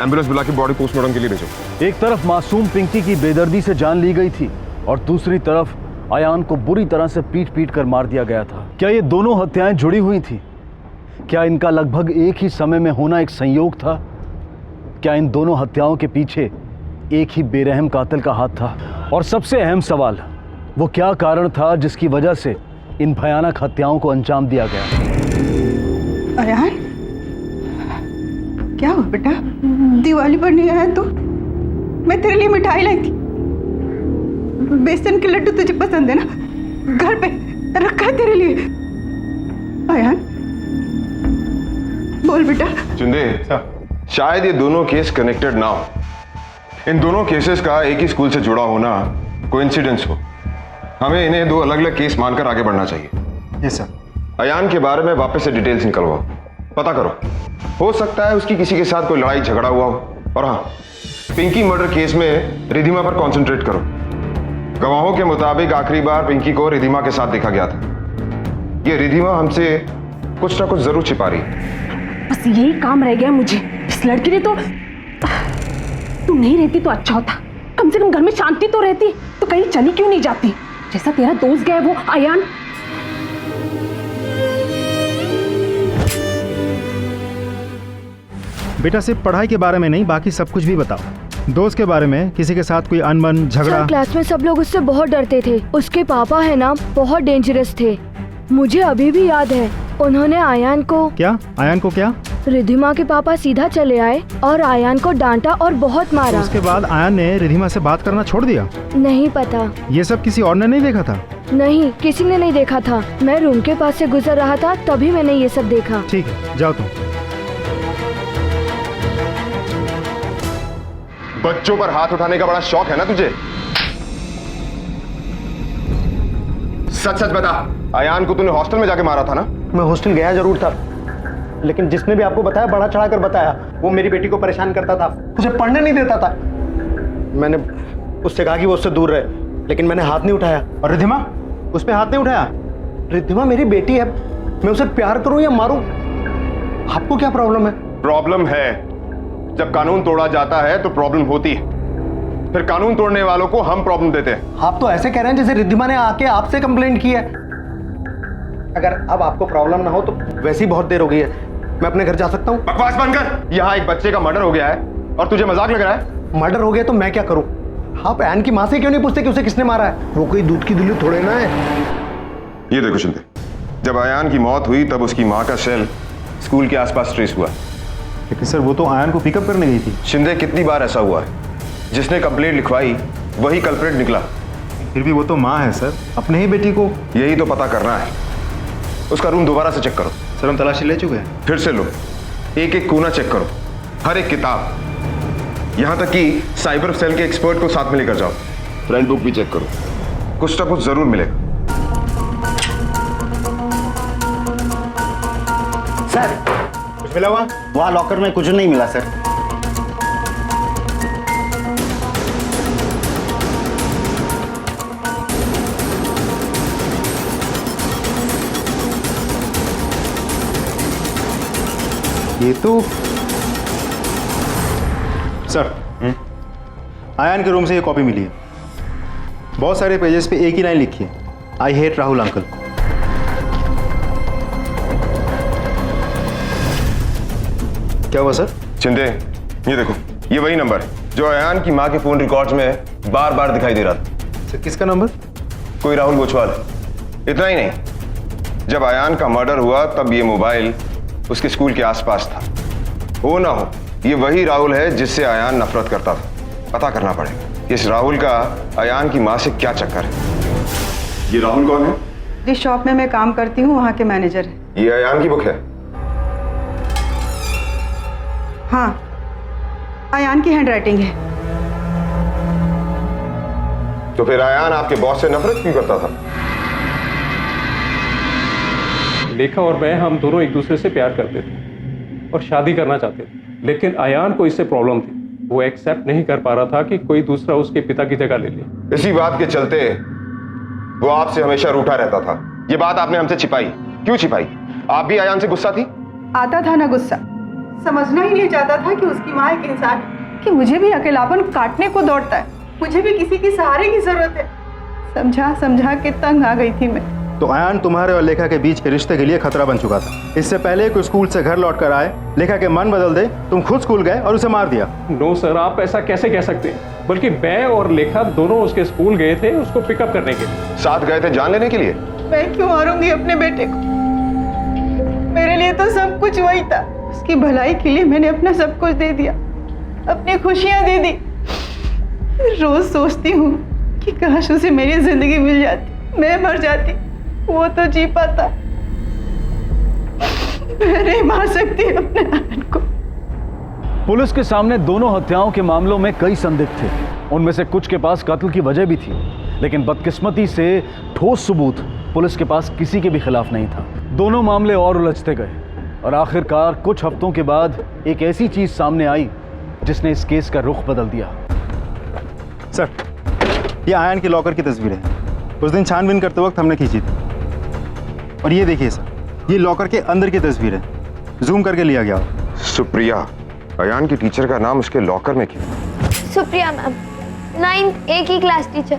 [SPEAKER 22] एम्बुलेंस बुला के बॉडी पोस्टमार्टम के लिए भेजो।
[SPEAKER 8] एक तरफ मासूम पिंकी की बेदर्दी से जान ली गई थी और दूसरी तरफ अयान को बुरी तरह से पीट पीट कर मार दिया गया था। क्या ये दोनों हत्याएं जुड़ी हुई थी? क्या इनका लगभग एक ही समय में होना एक संयोग था? क्या इन दोनों हत्याओं के पीछे एक ही बेरहम कातिल का हाथ था? और सबसे अहम सवाल, वो क्या कारण था जिसकी वजह से इन भयानक हत्याओं को अंजाम दिया गया?
[SPEAKER 18] अयान, क्या हुआ बेटा? दिवाली पर नहीं आया तो? मैं तेरे लिए मिठाई लाई थी। बेसन के लड्डू तुझे पसंद है ना? घर पे रखा है तेरे लिए। अयान, बोल बेटा।
[SPEAKER 22] शिंदे, शायद ये दोनों केस कनेक्टेड ना हो। इन दोनों केसेस का एक ही स्कूल से जुड़ा होना कोइंसिडेंस हो। हमें इन्हें 2 अलग अलग केस मानकर आगे बढ़ना चाहिए।
[SPEAKER 10] Yes sir.
[SPEAKER 22] अयान के बारे में वापस से डिटेल्स निकलवाओ, पता करो। हो सकता है उसकी किसी के साथ कोई लड़ाई झगड़ा हुआ हो। और हाँ, पिंकी मर्डर केस में रिधिमा पर कंसंट्रेट करो। गवाहों के मुताबिक आखिरी बार पिंकी को रिधिमा के साथ देखा गया था। ये रिधिमा हमसे कुछ ना कुछ जरूर छिपा रही है।
[SPEAKER 7] बस यही काम रह गया मुझे। इस लड़की ने तो तुम नहीं रहती तो अच्छा होता, कम से कम घर में शांति तो रहती। तो कहीं चली क्यों नहीं जाती? जैसा तेरा दोस्त गया वो अयान।
[SPEAKER 10] बेटा, सिर्फ पढ़ाई के बारे में नहीं, बाकी सब कुछ भी बताओ। दोस्त के बारे में, किसी के साथ कोई अनबन झगड़ा?
[SPEAKER 17] क्लास में सब लोग उससे बहुत डरते थे। उसके पापा है ना, बहुत डेंजरस थे। मुझे अभी भी याद है, उन्होंने आयान को
[SPEAKER 10] आयान को क्या?
[SPEAKER 17] रिधिमा के पापा सीधा चले आए और आयान को डांटा और बहुत मारा।
[SPEAKER 10] उसके बाद आयान ने रिधिमा से बात करना छोड़ दिया?
[SPEAKER 17] नहीं पता।
[SPEAKER 10] ये सब किसी और ने नहीं देखा था?
[SPEAKER 17] नहीं, किसी ने नहीं देखा था। मैं रूम के पास से गुजर रहा था, तभी मैंने ये सब देखा।
[SPEAKER 10] ठीक है, जाओ तुम।
[SPEAKER 22] बच्चों पर हाथ उठाने का बड़ा शौक है ना तुझे? सच सच बता, अयान को तूने हॉस्टल में जाके मारा था ना?
[SPEAKER 20] मैं हॉस्टल गया जरूर था, लेकिन जिसने भी आपको बताया बड़ा चढ़ा कर बताया। वो मेरी बेटी को परेशान करता था, उसे पढ़ने नहीं देता था। मैंने उससे कहा कि वो उससे दूर रहे, लेकिन मैंने हाथ नहीं उठाया।
[SPEAKER 10] और रिधिमा, उस पर हाथ नहीं उठाया?
[SPEAKER 20] रिधिमा मेरी बेटी है, मैं उसे प्यार करूं या मारूं? आपको क्या प्रॉब्लम है?
[SPEAKER 22] प्रॉब्लम है। जब कानून तोड़ा जाता है तो प्रॉब्लम होती है, फिर कानून तोड़ने वालों को हम प्रॉब्लम देते हैं।
[SPEAKER 20] आप तो ऐसे कह रहे हैं जैसे रिद्धिमा ने आके आपसे कंप्लेंट की है। अगर अब आपको प्रॉब्लम ना हो तो वैसे ही बहुत देर हो गई है, मैं अपने घर जा सकता हूँ?
[SPEAKER 22] बकवास बंद कर। यहाँ एक बच्चे का मर्डर हो गया है और तुझे मजाक लग रहा है?
[SPEAKER 20] मर्डर हो गया तो मैं क्या करूँ? आप एन की माँ से क्यों नहीं पूछते कि उसे किसने मारा है? वो कोई दूध की दिल्ली थोड़े ना है।
[SPEAKER 22] ये देखो शिंदे, जब अयान की मौत हुई तब उसकी माँ का सेल स्कूल के आसपास ट्रेस हुआ।
[SPEAKER 10] लेकिन सर, वो तो आयन को पिकअप करने गई थी।
[SPEAKER 22] शिंदे, कितनी बार ऐसा हुआ है, जिसने कंप्लेंट लिखवाई वही कल्प्रेट निकला।
[SPEAKER 10] फिर भी वो तो माँ है सर, अपने ही बेटी को।
[SPEAKER 22] यही तो पता करना है। उसका रूम दोबारा से चेक करो।
[SPEAKER 10] सर हम तलाशी ले चुके हैं।
[SPEAKER 22] फिर से लो, एक एक कोना चेक करो, हर एक किताब, यहां तक कि साइबर सेल के एक्सपर्ट को साथ में लेकर जाओ। फ्रेंड बुक भी चेक करो, कुछ ना कुछ जरूर मिलेगा।
[SPEAKER 10] सर कुछ मिला हुआ? वहाँ लॉकर में कुछ नहीं मिला सर। ये तो सर आयान के रूम से ये कॉपी मिली है। बहुत सारे पेजेस पे एक ही लाइन लिखी है, आई हेट राहुल अंकल। क्या हुआ सर?
[SPEAKER 22] चिंदे, ये देखो, ये वही नंबर है जो अयान की माँ के फोन रिकॉर्ड्स में बार बार दिखाई दे रहा था।
[SPEAKER 10] सर किसका नंबर?
[SPEAKER 22] कोई राहुल गोचवाल। इतना ही नहीं, जब अयान का मर्डर हुआ तब ये मोबाइल उसके स्कूल के आसपास था। हो ना हो ये वही राहुल है जिससे अयान नफरत करता था। पता करना पड़ेगा इस राहुल का अयान की माँ से क्या चक्कर है। ये राहुल कौन है?
[SPEAKER 18] जिस शॉप में मैं काम करती हूँ वहाँ के मैनेजर है।
[SPEAKER 22] ये अयान की बुक है?
[SPEAKER 18] हाँ, अयान की हैंडराइटिंग है।
[SPEAKER 22] तो फिर अयान आपके बॉस से नफरत क्यों करता था?
[SPEAKER 1] लेखा और मैं, हम दोनों एक दूसरे से प्यार करते थे और शादी करना चाहते थे, लेकिन अयान को इससे प्रॉब्लम थी। वो एक्सेप्ट नहीं कर पा रहा था कि कोई दूसरा उसके पिता की जगह ले ले।
[SPEAKER 22] इसी बात के चलते वो आपसे हमेशा रूठा रहता था। ये बात आपने हमसे छिपाई, क्यों छिपाई? आप भी अयान से गुस्सा थी?
[SPEAKER 18] आता था ना गुस्सा, समझना ही नहीं चाहता था कि उसकी माँ एक इंसान है, कि मुझे भी अकेलापन काटने को दौड़ता है, मुझे भी किसी के सहारे की जरूरत है। समझा समझा के तंग आ गई थी मैं।
[SPEAKER 10] तो अयान तुम्हारे और लेखा के बीच के रिश्ते के लिए खतरा बन चुका था। इससे पहले कि स्कूल से घर लौट कर आए, लेखा के मन बदल दे, तुम खुद स्कूल गए और उसे मार दिया।
[SPEAKER 1] नो सर, आप ऐसा कैसे कह सकते हैं? बल्कि मैं और लेखा दोनों उसके स्कूल गए थे उसको पिकअप करने के लिए।
[SPEAKER 22] साथ गए थे जान लेने के लिए?
[SPEAKER 18] मैं क्यों मारूंगी अपने बेटे को? मेरे लिए तो सब कुछ वही था। उसकी भलाई के लिए मैंने अपना सब कुछ दे दिया, अपनी खुशियां दे दी। रोज सोचती हूँ कि काश उसे मेरी जिंदगी मिल जाती, मैं मर जाती, वो तो जी पाता। मैं नहीं मार सकती अपने आनंद को।
[SPEAKER 8] पुलिस के सामने दोनों हत्याओं के मामलों में कई संदिग्ध थे। उनमें से कुछ के पास कत्ल की वजह भी थी, लेकिन बदकिस्मती से ठोस सबूत पुलिस के पास किसी के भी खिलाफ नहीं था। दोनों मामले और उलझते गए और आखिरकार कुछ हफ्तों के बाद एक ऐसी चीज सामने आई जिसने इस केस का रुख बदल दिया।
[SPEAKER 10] सर, ये आयन के लॉकर की तस्वीर है। उस दिन छानबीन करते वक्त हमने खींची थी। और ये देखिए सर, ये लॉकर के अंदर की तस्वीर है, जूम करके लिया गया।
[SPEAKER 22] सुप्रिया, अयान की टीचर का नाम उसके लॉकर में क्यों?
[SPEAKER 17] सुप्रिया मैम, 9th एक ही क्लास टीचर,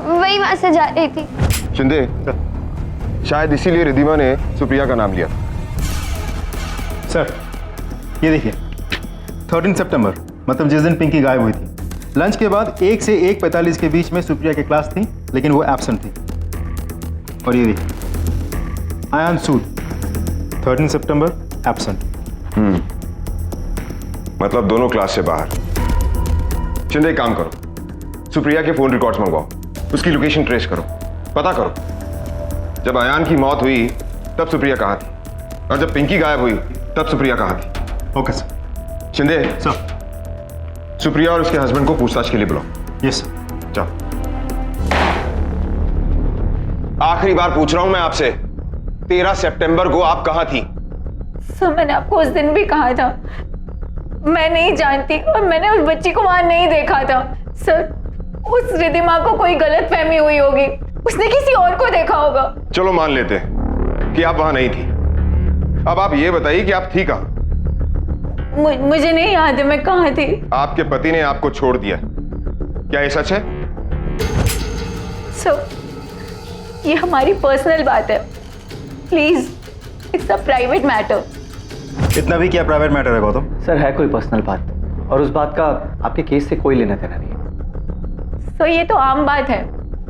[SPEAKER 17] वही वहां से जा रही थी।
[SPEAKER 22] शिंदे, शायद इसीलिए रिद्धिमा ने सुप्रिया का नाम लिया।
[SPEAKER 10] सर, ये देखिए, 13 सितंबर, मतलब जिस दिन पिंकी गायब हुई थी, लंच के बाद 1 से 1:45 के बीच में सुप्रिया की क्लास थी, लेकिन वो एब्सेंट थी। और ये देखिए, अयान सूद, 13 सितंबर, एब्सेंट।
[SPEAKER 22] मतलब दोनों क्लास से बाहर। शिंदे, एक काम करो, सुप्रिया के फोन रिकॉर्ड्स मंगवाओ, उसकी लोकेशन ट्रेस करो, पता करो जब अयान की मौत हुई तब सुप्रिया कहाँ थी, और जब पिंकी गायब हुई तब सुप्रिया कहाँ थी।
[SPEAKER 10] Okay sir.
[SPEAKER 22] Shinde,
[SPEAKER 10] sir,
[SPEAKER 22] Supriya और उसके हस्बैंड को पूछताछ के लिए बुलाओ।
[SPEAKER 10] Yes sir.
[SPEAKER 22] जाओ। आखिरी बार पूछ रहा हूं मैं आपसे, 13 सितंबर को आप कहां थी?
[SPEAKER 7] सर, मैंने आपको उस दिन भी कहा था, मैं नहीं जानती और मैंने उस बच्ची को वहां नहीं देखा था। सर, उस रिद्धिमा को कोई गलतफहमी हुई होगी, उसने किसी और को देखा होगा।
[SPEAKER 22] चलो मान लेते हैं कि आप वहां नहीं थी। अब आप ये बताइए कि आप थी कहां?
[SPEAKER 7] मुझे नहीं याद है मैं कहाँ थी।
[SPEAKER 22] आपके पति ने आपको छोड़ दिया, क्या ये सच है?
[SPEAKER 7] सर, ये हमारी पर्सनल बात है, please, it's a private matter.
[SPEAKER 10] इतना भी क्या प्राइवेट मैटर है गौतम?
[SPEAKER 19] सर, है कोई पर्सनल बात और उस बात का आपके केस से कोई लेना देना नहीं है।
[SPEAKER 7] सर, ये तो आम बात है,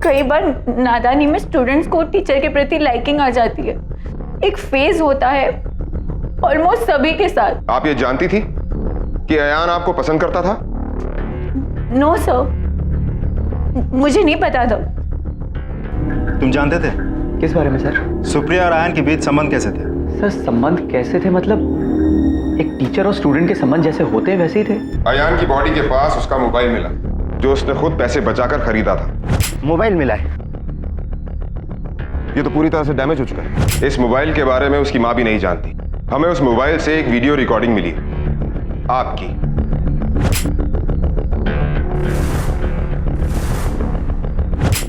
[SPEAKER 7] कई बार नादानी में स्टूडेंट्स को टीचर के प्रति लाइकिंग आ जाती है, एक फेज होता है ऑलमोस्ट सभी के साथ।
[SPEAKER 22] आप ये जानती थी कि अयान आपको पसंद करता था?
[SPEAKER 7] नो सर, मुझे नहीं पता था।
[SPEAKER 10] तुम जानते थे?
[SPEAKER 19] किस बारे में सर?
[SPEAKER 10] सुप्रिया और आयन के बीच संबंध कैसे थे?
[SPEAKER 19] सर संबंध कैसे थे मतलब एक टीचर और स्टूडेंट के संबंध जैसे होते हैं वैसे ही थे।
[SPEAKER 22] अयान की बॉडी के पास उसका मोबाइल मिला जो उसने खुद पैसे बचाकर खरीदा था।
[SPEAKER 19] मोबाइल मिला है?
[SPEAKER 22] ये तो पूरी तरह से डैमेज हो चुका है। इस मोबाइल के बारे में उसकी माँ भी नहीं जानती। हमें उस मोबाइल से एक वीडियो रिकॉर्डिंग मिली आपकी।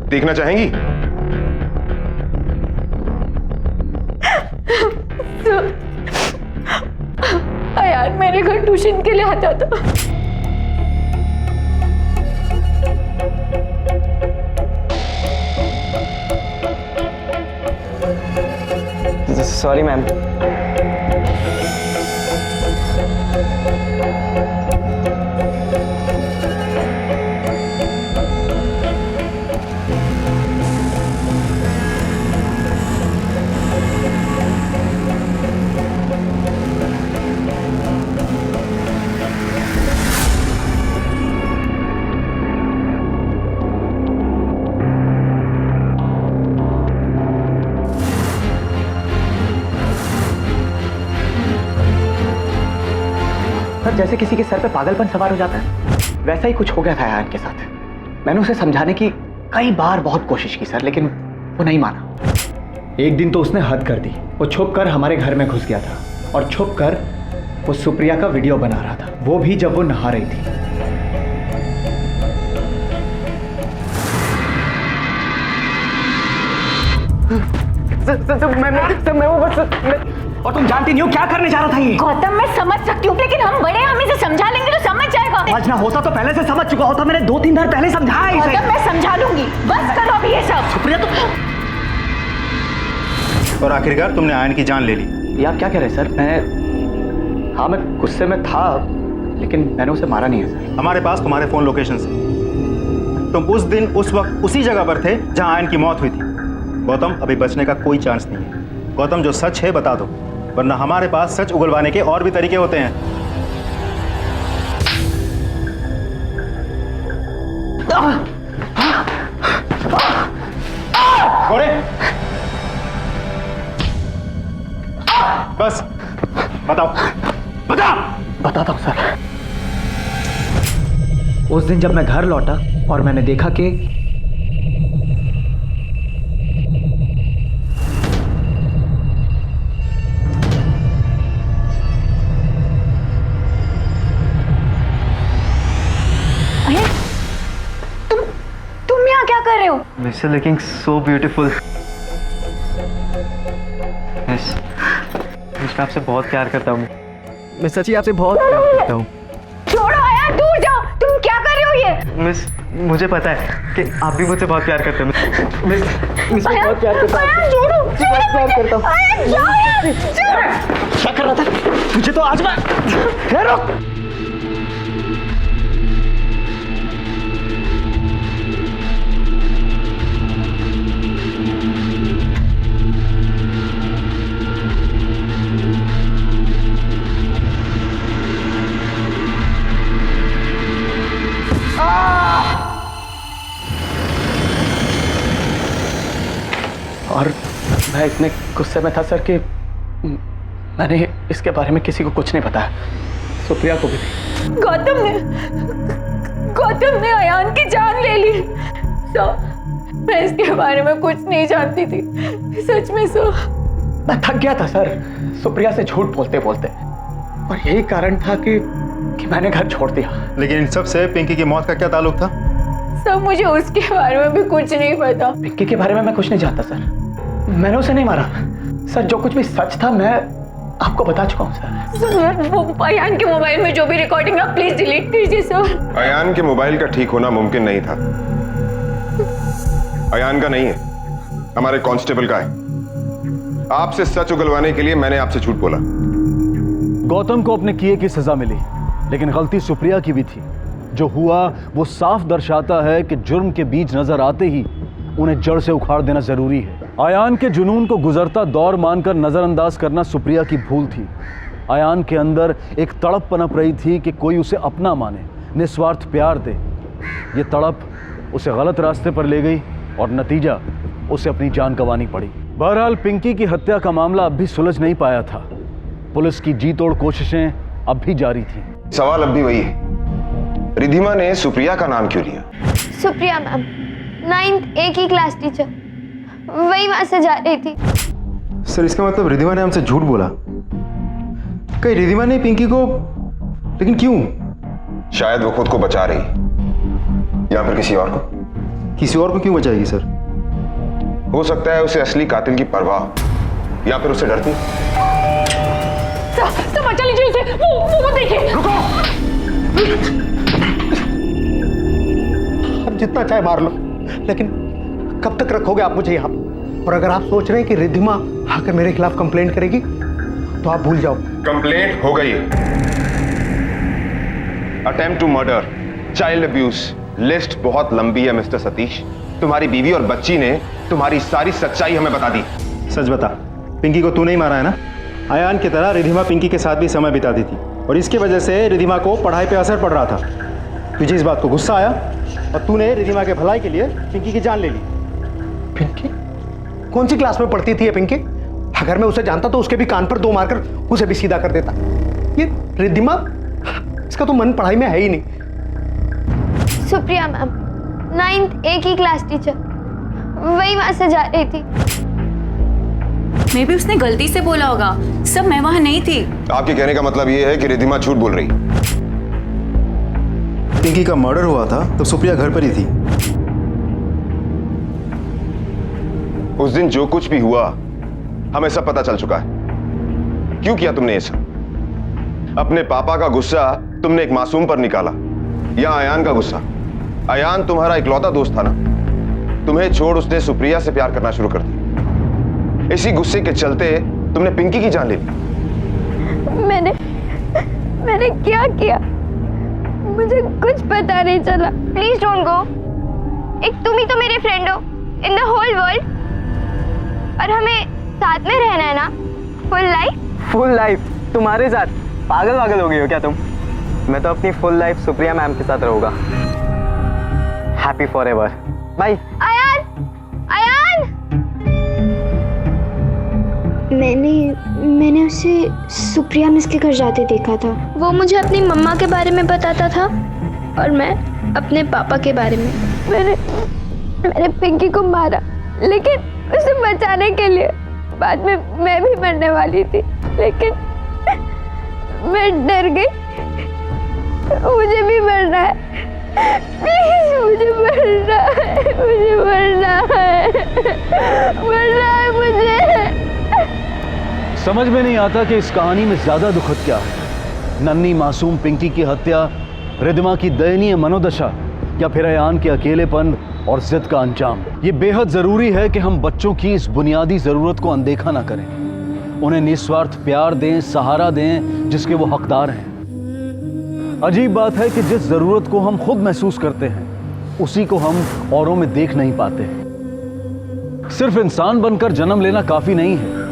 [SPEAKER 22] देखना चाहेंगी?
[SPEAKER 7] यार मेरे घर ट्यूशन के लिए आता था।
[SPEAKER 19] Sorry ma'am. जैसे किसी के सर पे पागलपन सवार हो जाता है वैसा ही कुछ हो गया था अयान के साथ। मैंने उसे समझाने की कई बार बहुत कोशिश की सर, लेकिन वो नहीं माना। एक दिन तो उसने हद कर दी। वो छुप कर हमारे घर में घुस गया था और छुप कर वो सुप्रिया का वीडियो बना रहा था, वो भी जब वो नहा रही थी। मैं वो बस और तुम जानती नहीं हो क्या करने जा रहा था ये।
[SPEAKER 7] गौतम मैं समझ सकती हूँ, लेकिन हम बड़े, हम इसे समझा लेंगे तो समझ जाएगा।
[SPEAKER 19] समझना होता तो पहले से समझ चुका होता। मैंने 2-3 बार पहले समझाया इसे।
[SPEAKER 7] गौतम मैं समझा लूंगी, बस करो अभी ये सब।
[SPEAKER 19] सुप्रिया तो।
[SPEAKER 10] और आखिरकार तुमने आयन की जान ले ली।
[SPEAKER 19] ये आप क्या कह रहे हैं सर? हाँ मैं गुस्से में था, लेकिन मैंने उसे मारा नहीं है सर।
[SPEAKER 10] हमारे पास तुम्हारे फोन लोकेशन है। तुम उस दिन उस वक्त उसी जगह पर थे जहां आयन की मौत हुई थी। गौतम अभी बचने का कोई चांस नहीं है। गौतम जो सच है बता दो, वरना हमारे पास सच उगलवाने के और भी तरीके होते हैं। घोड़े बस बताओ।
[SPEAKER 19] बताता हूँ सर। उस दिन जब मैं घर लौटा और मैंने देखा कि
[SPEAKER 7] तुम यहाँ क्या कर रहे हो?
[SPEAKER 19] Miss you looking so beautiful. Miss मैं आपसे बहुत प्यार करता हूँ। मैं सच्ची आपसे बहुत प्यार करता हूँ।
[SPEAKER 7] छोड़ो यार, दूर जाओ। तुम क्या कर रहे हो ये?
[SPEAKER 19] मिस मुझे पता है कि आप भी मुझसे बहुत प्यार करते हो। मिस मैं बहुत प्यार करता हूँ।
[SPEAKER 7] छोड़ो,
[SPEAKER 19] बहुत प्यार करता हूँ।
[SPEAKER 7] क्या
[SPEAKER 19] कर रहा था तुझे तो आज मैं रुक। और मैं इतने गुस्से में था सर कि मैंने इसके बारे में किसी को कुछ नहीं बताया, सुप्रिया को भी नहीं।
[SPEAKER 7] गौतम ने अयान की जान ले ली। मैं इसके बारे में कुछ नहीं जानती थी, सच में।
[SPEAKER 19] मैं थक गया था सर सुप्रिया से झूठ बोलते बोलते, और यही कारण था कि मैंने घर छोड़ दिया।
[SPEAKER 10] लेकिन इन सब से पिंकी की मौत का क्या ताल्लुक था?
[SPEAKER 7] सर मुझे उसके बारे में भी कुछ नहीं पता।
[SPEAKER 19] पिंकी के बारे में मैं कुछ नहीं जानता सर। मैंने उसे नहीं मारा सर। जो कुछ भी सच था मैं आपको बता चुका हूँ सर।
[SPEAKER 7] वो अयान के मोबाइल में जो भी रिकॉर्डिंग है प्लीज डिलीट कीजिए सर।
[SPEAKER 22] अयान के मोबाइल का ठीक होना मुमकिन नहीं था। अयान का नहीं है, हमारे कांस्टेबल का है। आपसे सच उगलवाने के लिए मैंने आपसे झूठ बोला।
[SPEAKER 8] गौतम को अपने किए की सजा मिली, लेकिन गलती सुप्रिया की भी थी। जो हुआ वो साफ दर्शाता है कि जुर्म के बीज नजर आते ही उन्हें जड़ से उखाड़ देना जरूरी है। अयान के जुनून को गुजरता दौर मानकर नजरअंदाज करना सुप्रिया की भूल थी। अयान के अंदर एक तड़प पनप रही थी कि कोई उसे अपना माने, निस्वार्थ प्यार दे। ये तड़प उसे गलत रास्ते पर ले गई और नतीजा उसे अपनी जान गंवानी पड़ी। बहरहाल पिंकी की हत्या का मामला अब भी सुलझ नहीं पाया था। पुलिस की जी तोड़ कोशिशें अब भी जारी थी।
[SPEAKER 22] सवाल अब भी वही है, रिधिमा ने सुप्रिया का नाम क्यों लिया?
[SPEAKER 17] सुप्रिया मैम 9th A की क्लास टीचर, वही वहां से जा रही थी।
[SPEAKER 14] सर इसका मतलब रिधिमा ने हमसे झूठ बोला? कहीं रिधिमा ने पिंकी को, लेकिन क्यों?
[SPEAKER 22] शायद वो खुद को बचा रही या फिर किसी और को।
[SPEAKER 14] किसी और को क्यों बचाएगी सर?
[SPEAKER 22] हो सकता है उसे असली कातिल की परवाह, या फिर उसे डरती।
[SPEAKER 7] सर बचा लीजिए उसे, वो देखिए।
[SPEAKER 6] रुको, अब जितना चाहे मार लो, लेकिन कब तक रखोगे आप मुझे यहाँ? और अगर आप सोच रहे हैं कि रिधिमा आकर मेरे खिलाफ कंप्लेंट करेगी तो आप भूल जाओ।
[SPEAKER 22] कंप्लेंट हो गई है। Attempt to murder, child abuse, list बहुत लंबी है मिस्टर सतीश। तुम्हारी बीवी और बच्ची ने तुम्हारी सारी सच्चाई हमें बता दी।
[SPEAKER 14] सच बता, पिंकी को तू नहीं मारा है ना? अयान की तरह रिधिमा पिंकी के साथ भी समय बिताती थी और इसकी वजह से रिधिमा को पढ़ाई पे असर पड़ रहा था। तुझे इस बात को गुस्सा आया और तूने रिधिमा के भलाई के लिए पिंकी की जान ले ली।
[SPEAKER 6] पिंकी कौन सी क्लास में पढ़ती थी ये पिंकी? अगर मैं उसे जानता तो उसके भी कान पर 2 मारकर उसे भी सीधा कर देता। ये रिधिमा, इसका तो मन पढ़ाई में है ही नहीं।
[SPEAKER 17] सुप्रिया मैम 9th A की क्लास टीचर, वही वहां से जा रही थी।
[SPEAKER 7] मे भी उसने गलती से बोला होगा, सब मैं वहां नहीं थी।
[SPEAKER 22] आपके कहने का मतलब ये है कि रिधिमा झूठ बोल रही?
[SPEAKER 14] पिंकी का मर्डर हुआ था तो सुप्रिया घर पर ही थी।
[SPEAKER 22] उस दिन जो कुछ भी हुआ हमें सब पता चल चुका है। क्यों किया तुमने ये सब? अपने पापा का गुस्सा तुमने एक मासूम पर निकाला, या अयान का गुस्सा? अयान तुम्हारा इकलौता दोस्त था ना, तुम्हें छोड़ उसने सुप्रिया से प्यार करना शुरू कर दिया। इसी गुस्से के चलते तुमने पिंकी की जान ले ली।
[SPEAKER 17] मैंने क्या किया मुझे कुछ पता नहीं चला। Please don't go. एक तुम ही तो मेरे फ्रेंड हो इन द होल वर्ल्ड, और हमें साथ में रहना है ना फुल लाइफ।
[SPEAKER 20] फुल लाइफ तुम्हारे साथ? पागल वागल हो गई हो क्या तुम? मैं तो अपनी फुल लाइफ सुप्रिया मैम के साथ रहूंगा। Happy forever. Bye.
[SPEAKER 17] Ayaan, Ayaan! मैंने उसे सुप्रिया मिस के घर जाते देखा था। वो मुझे अपनी मम्मा के बारे में बताता था और मैं अपने पापा के बारे में। मैंने पिंकी को मारा, लेकिन उसे बचाने के लिए बाद में मैं भी मरने वाली थी, लेकिन मैं डर गई। मुझे भी मरना है, प्लीज मुझे मरना है, मुझे मरना है, मरना है मुझे।
[SPEAKER 8] समझ में नहीं आता कि इस कहानी में ज्यादा दुखद क्या है, नन्ही मासूम पिंकी की हत्या, रिधिमा की दयनीय मनोदशा, या फिर अयान के अकेलेपन और जिद का अंजाम। ये बेहद जरूरी है कि हम बच्चों की इस बुनियादी जरूरत को अनदेखा ना करें, उन्हें निस्वार्थ प्यार दें, सहारा दें जिसके वो हकदार हैं। अजीब बात है कि जिस जरूरत को हम खुद महसूस करते हैं उसी को हम औरों में देख नहीं पाते। सिर्फ इंसान बनकर जन्म लेना काफी नहीं है,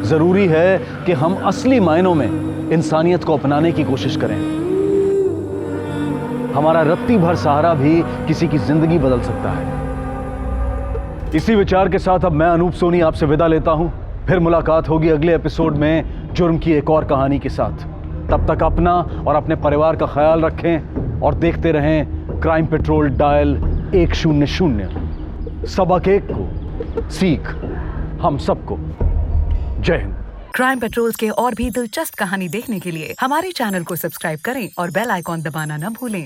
[SPEAKER 8] जरूरी है कि हम असली मायनों में इंसानियत को अपनाने की कोशिश करें। हमारा रत्ती भर सहारा भी किसी की जिंदगी बदल सकता है। इसी विचार के साथ अब मैं अनूप सोनी आपसे विदा लेता हूं। फिर मुलाकात होगी अगले एपिसोड में जुर्म की एक और कहानी के साथ। तब तक अपना और अपने परिवार का ख्याल रखें और देखते रहें क्राइम पेट्रोल डायल 100। सबक एक को सीख हम सबको। जय हिंद।
[SPEAKER 12] क्राइम पेट्रोल के और भी दिलचस्प कहानी देखने के लिए हमारे चैनल को सब्सक्राइब करें और बेल आइकॉन दबाना न भूलें।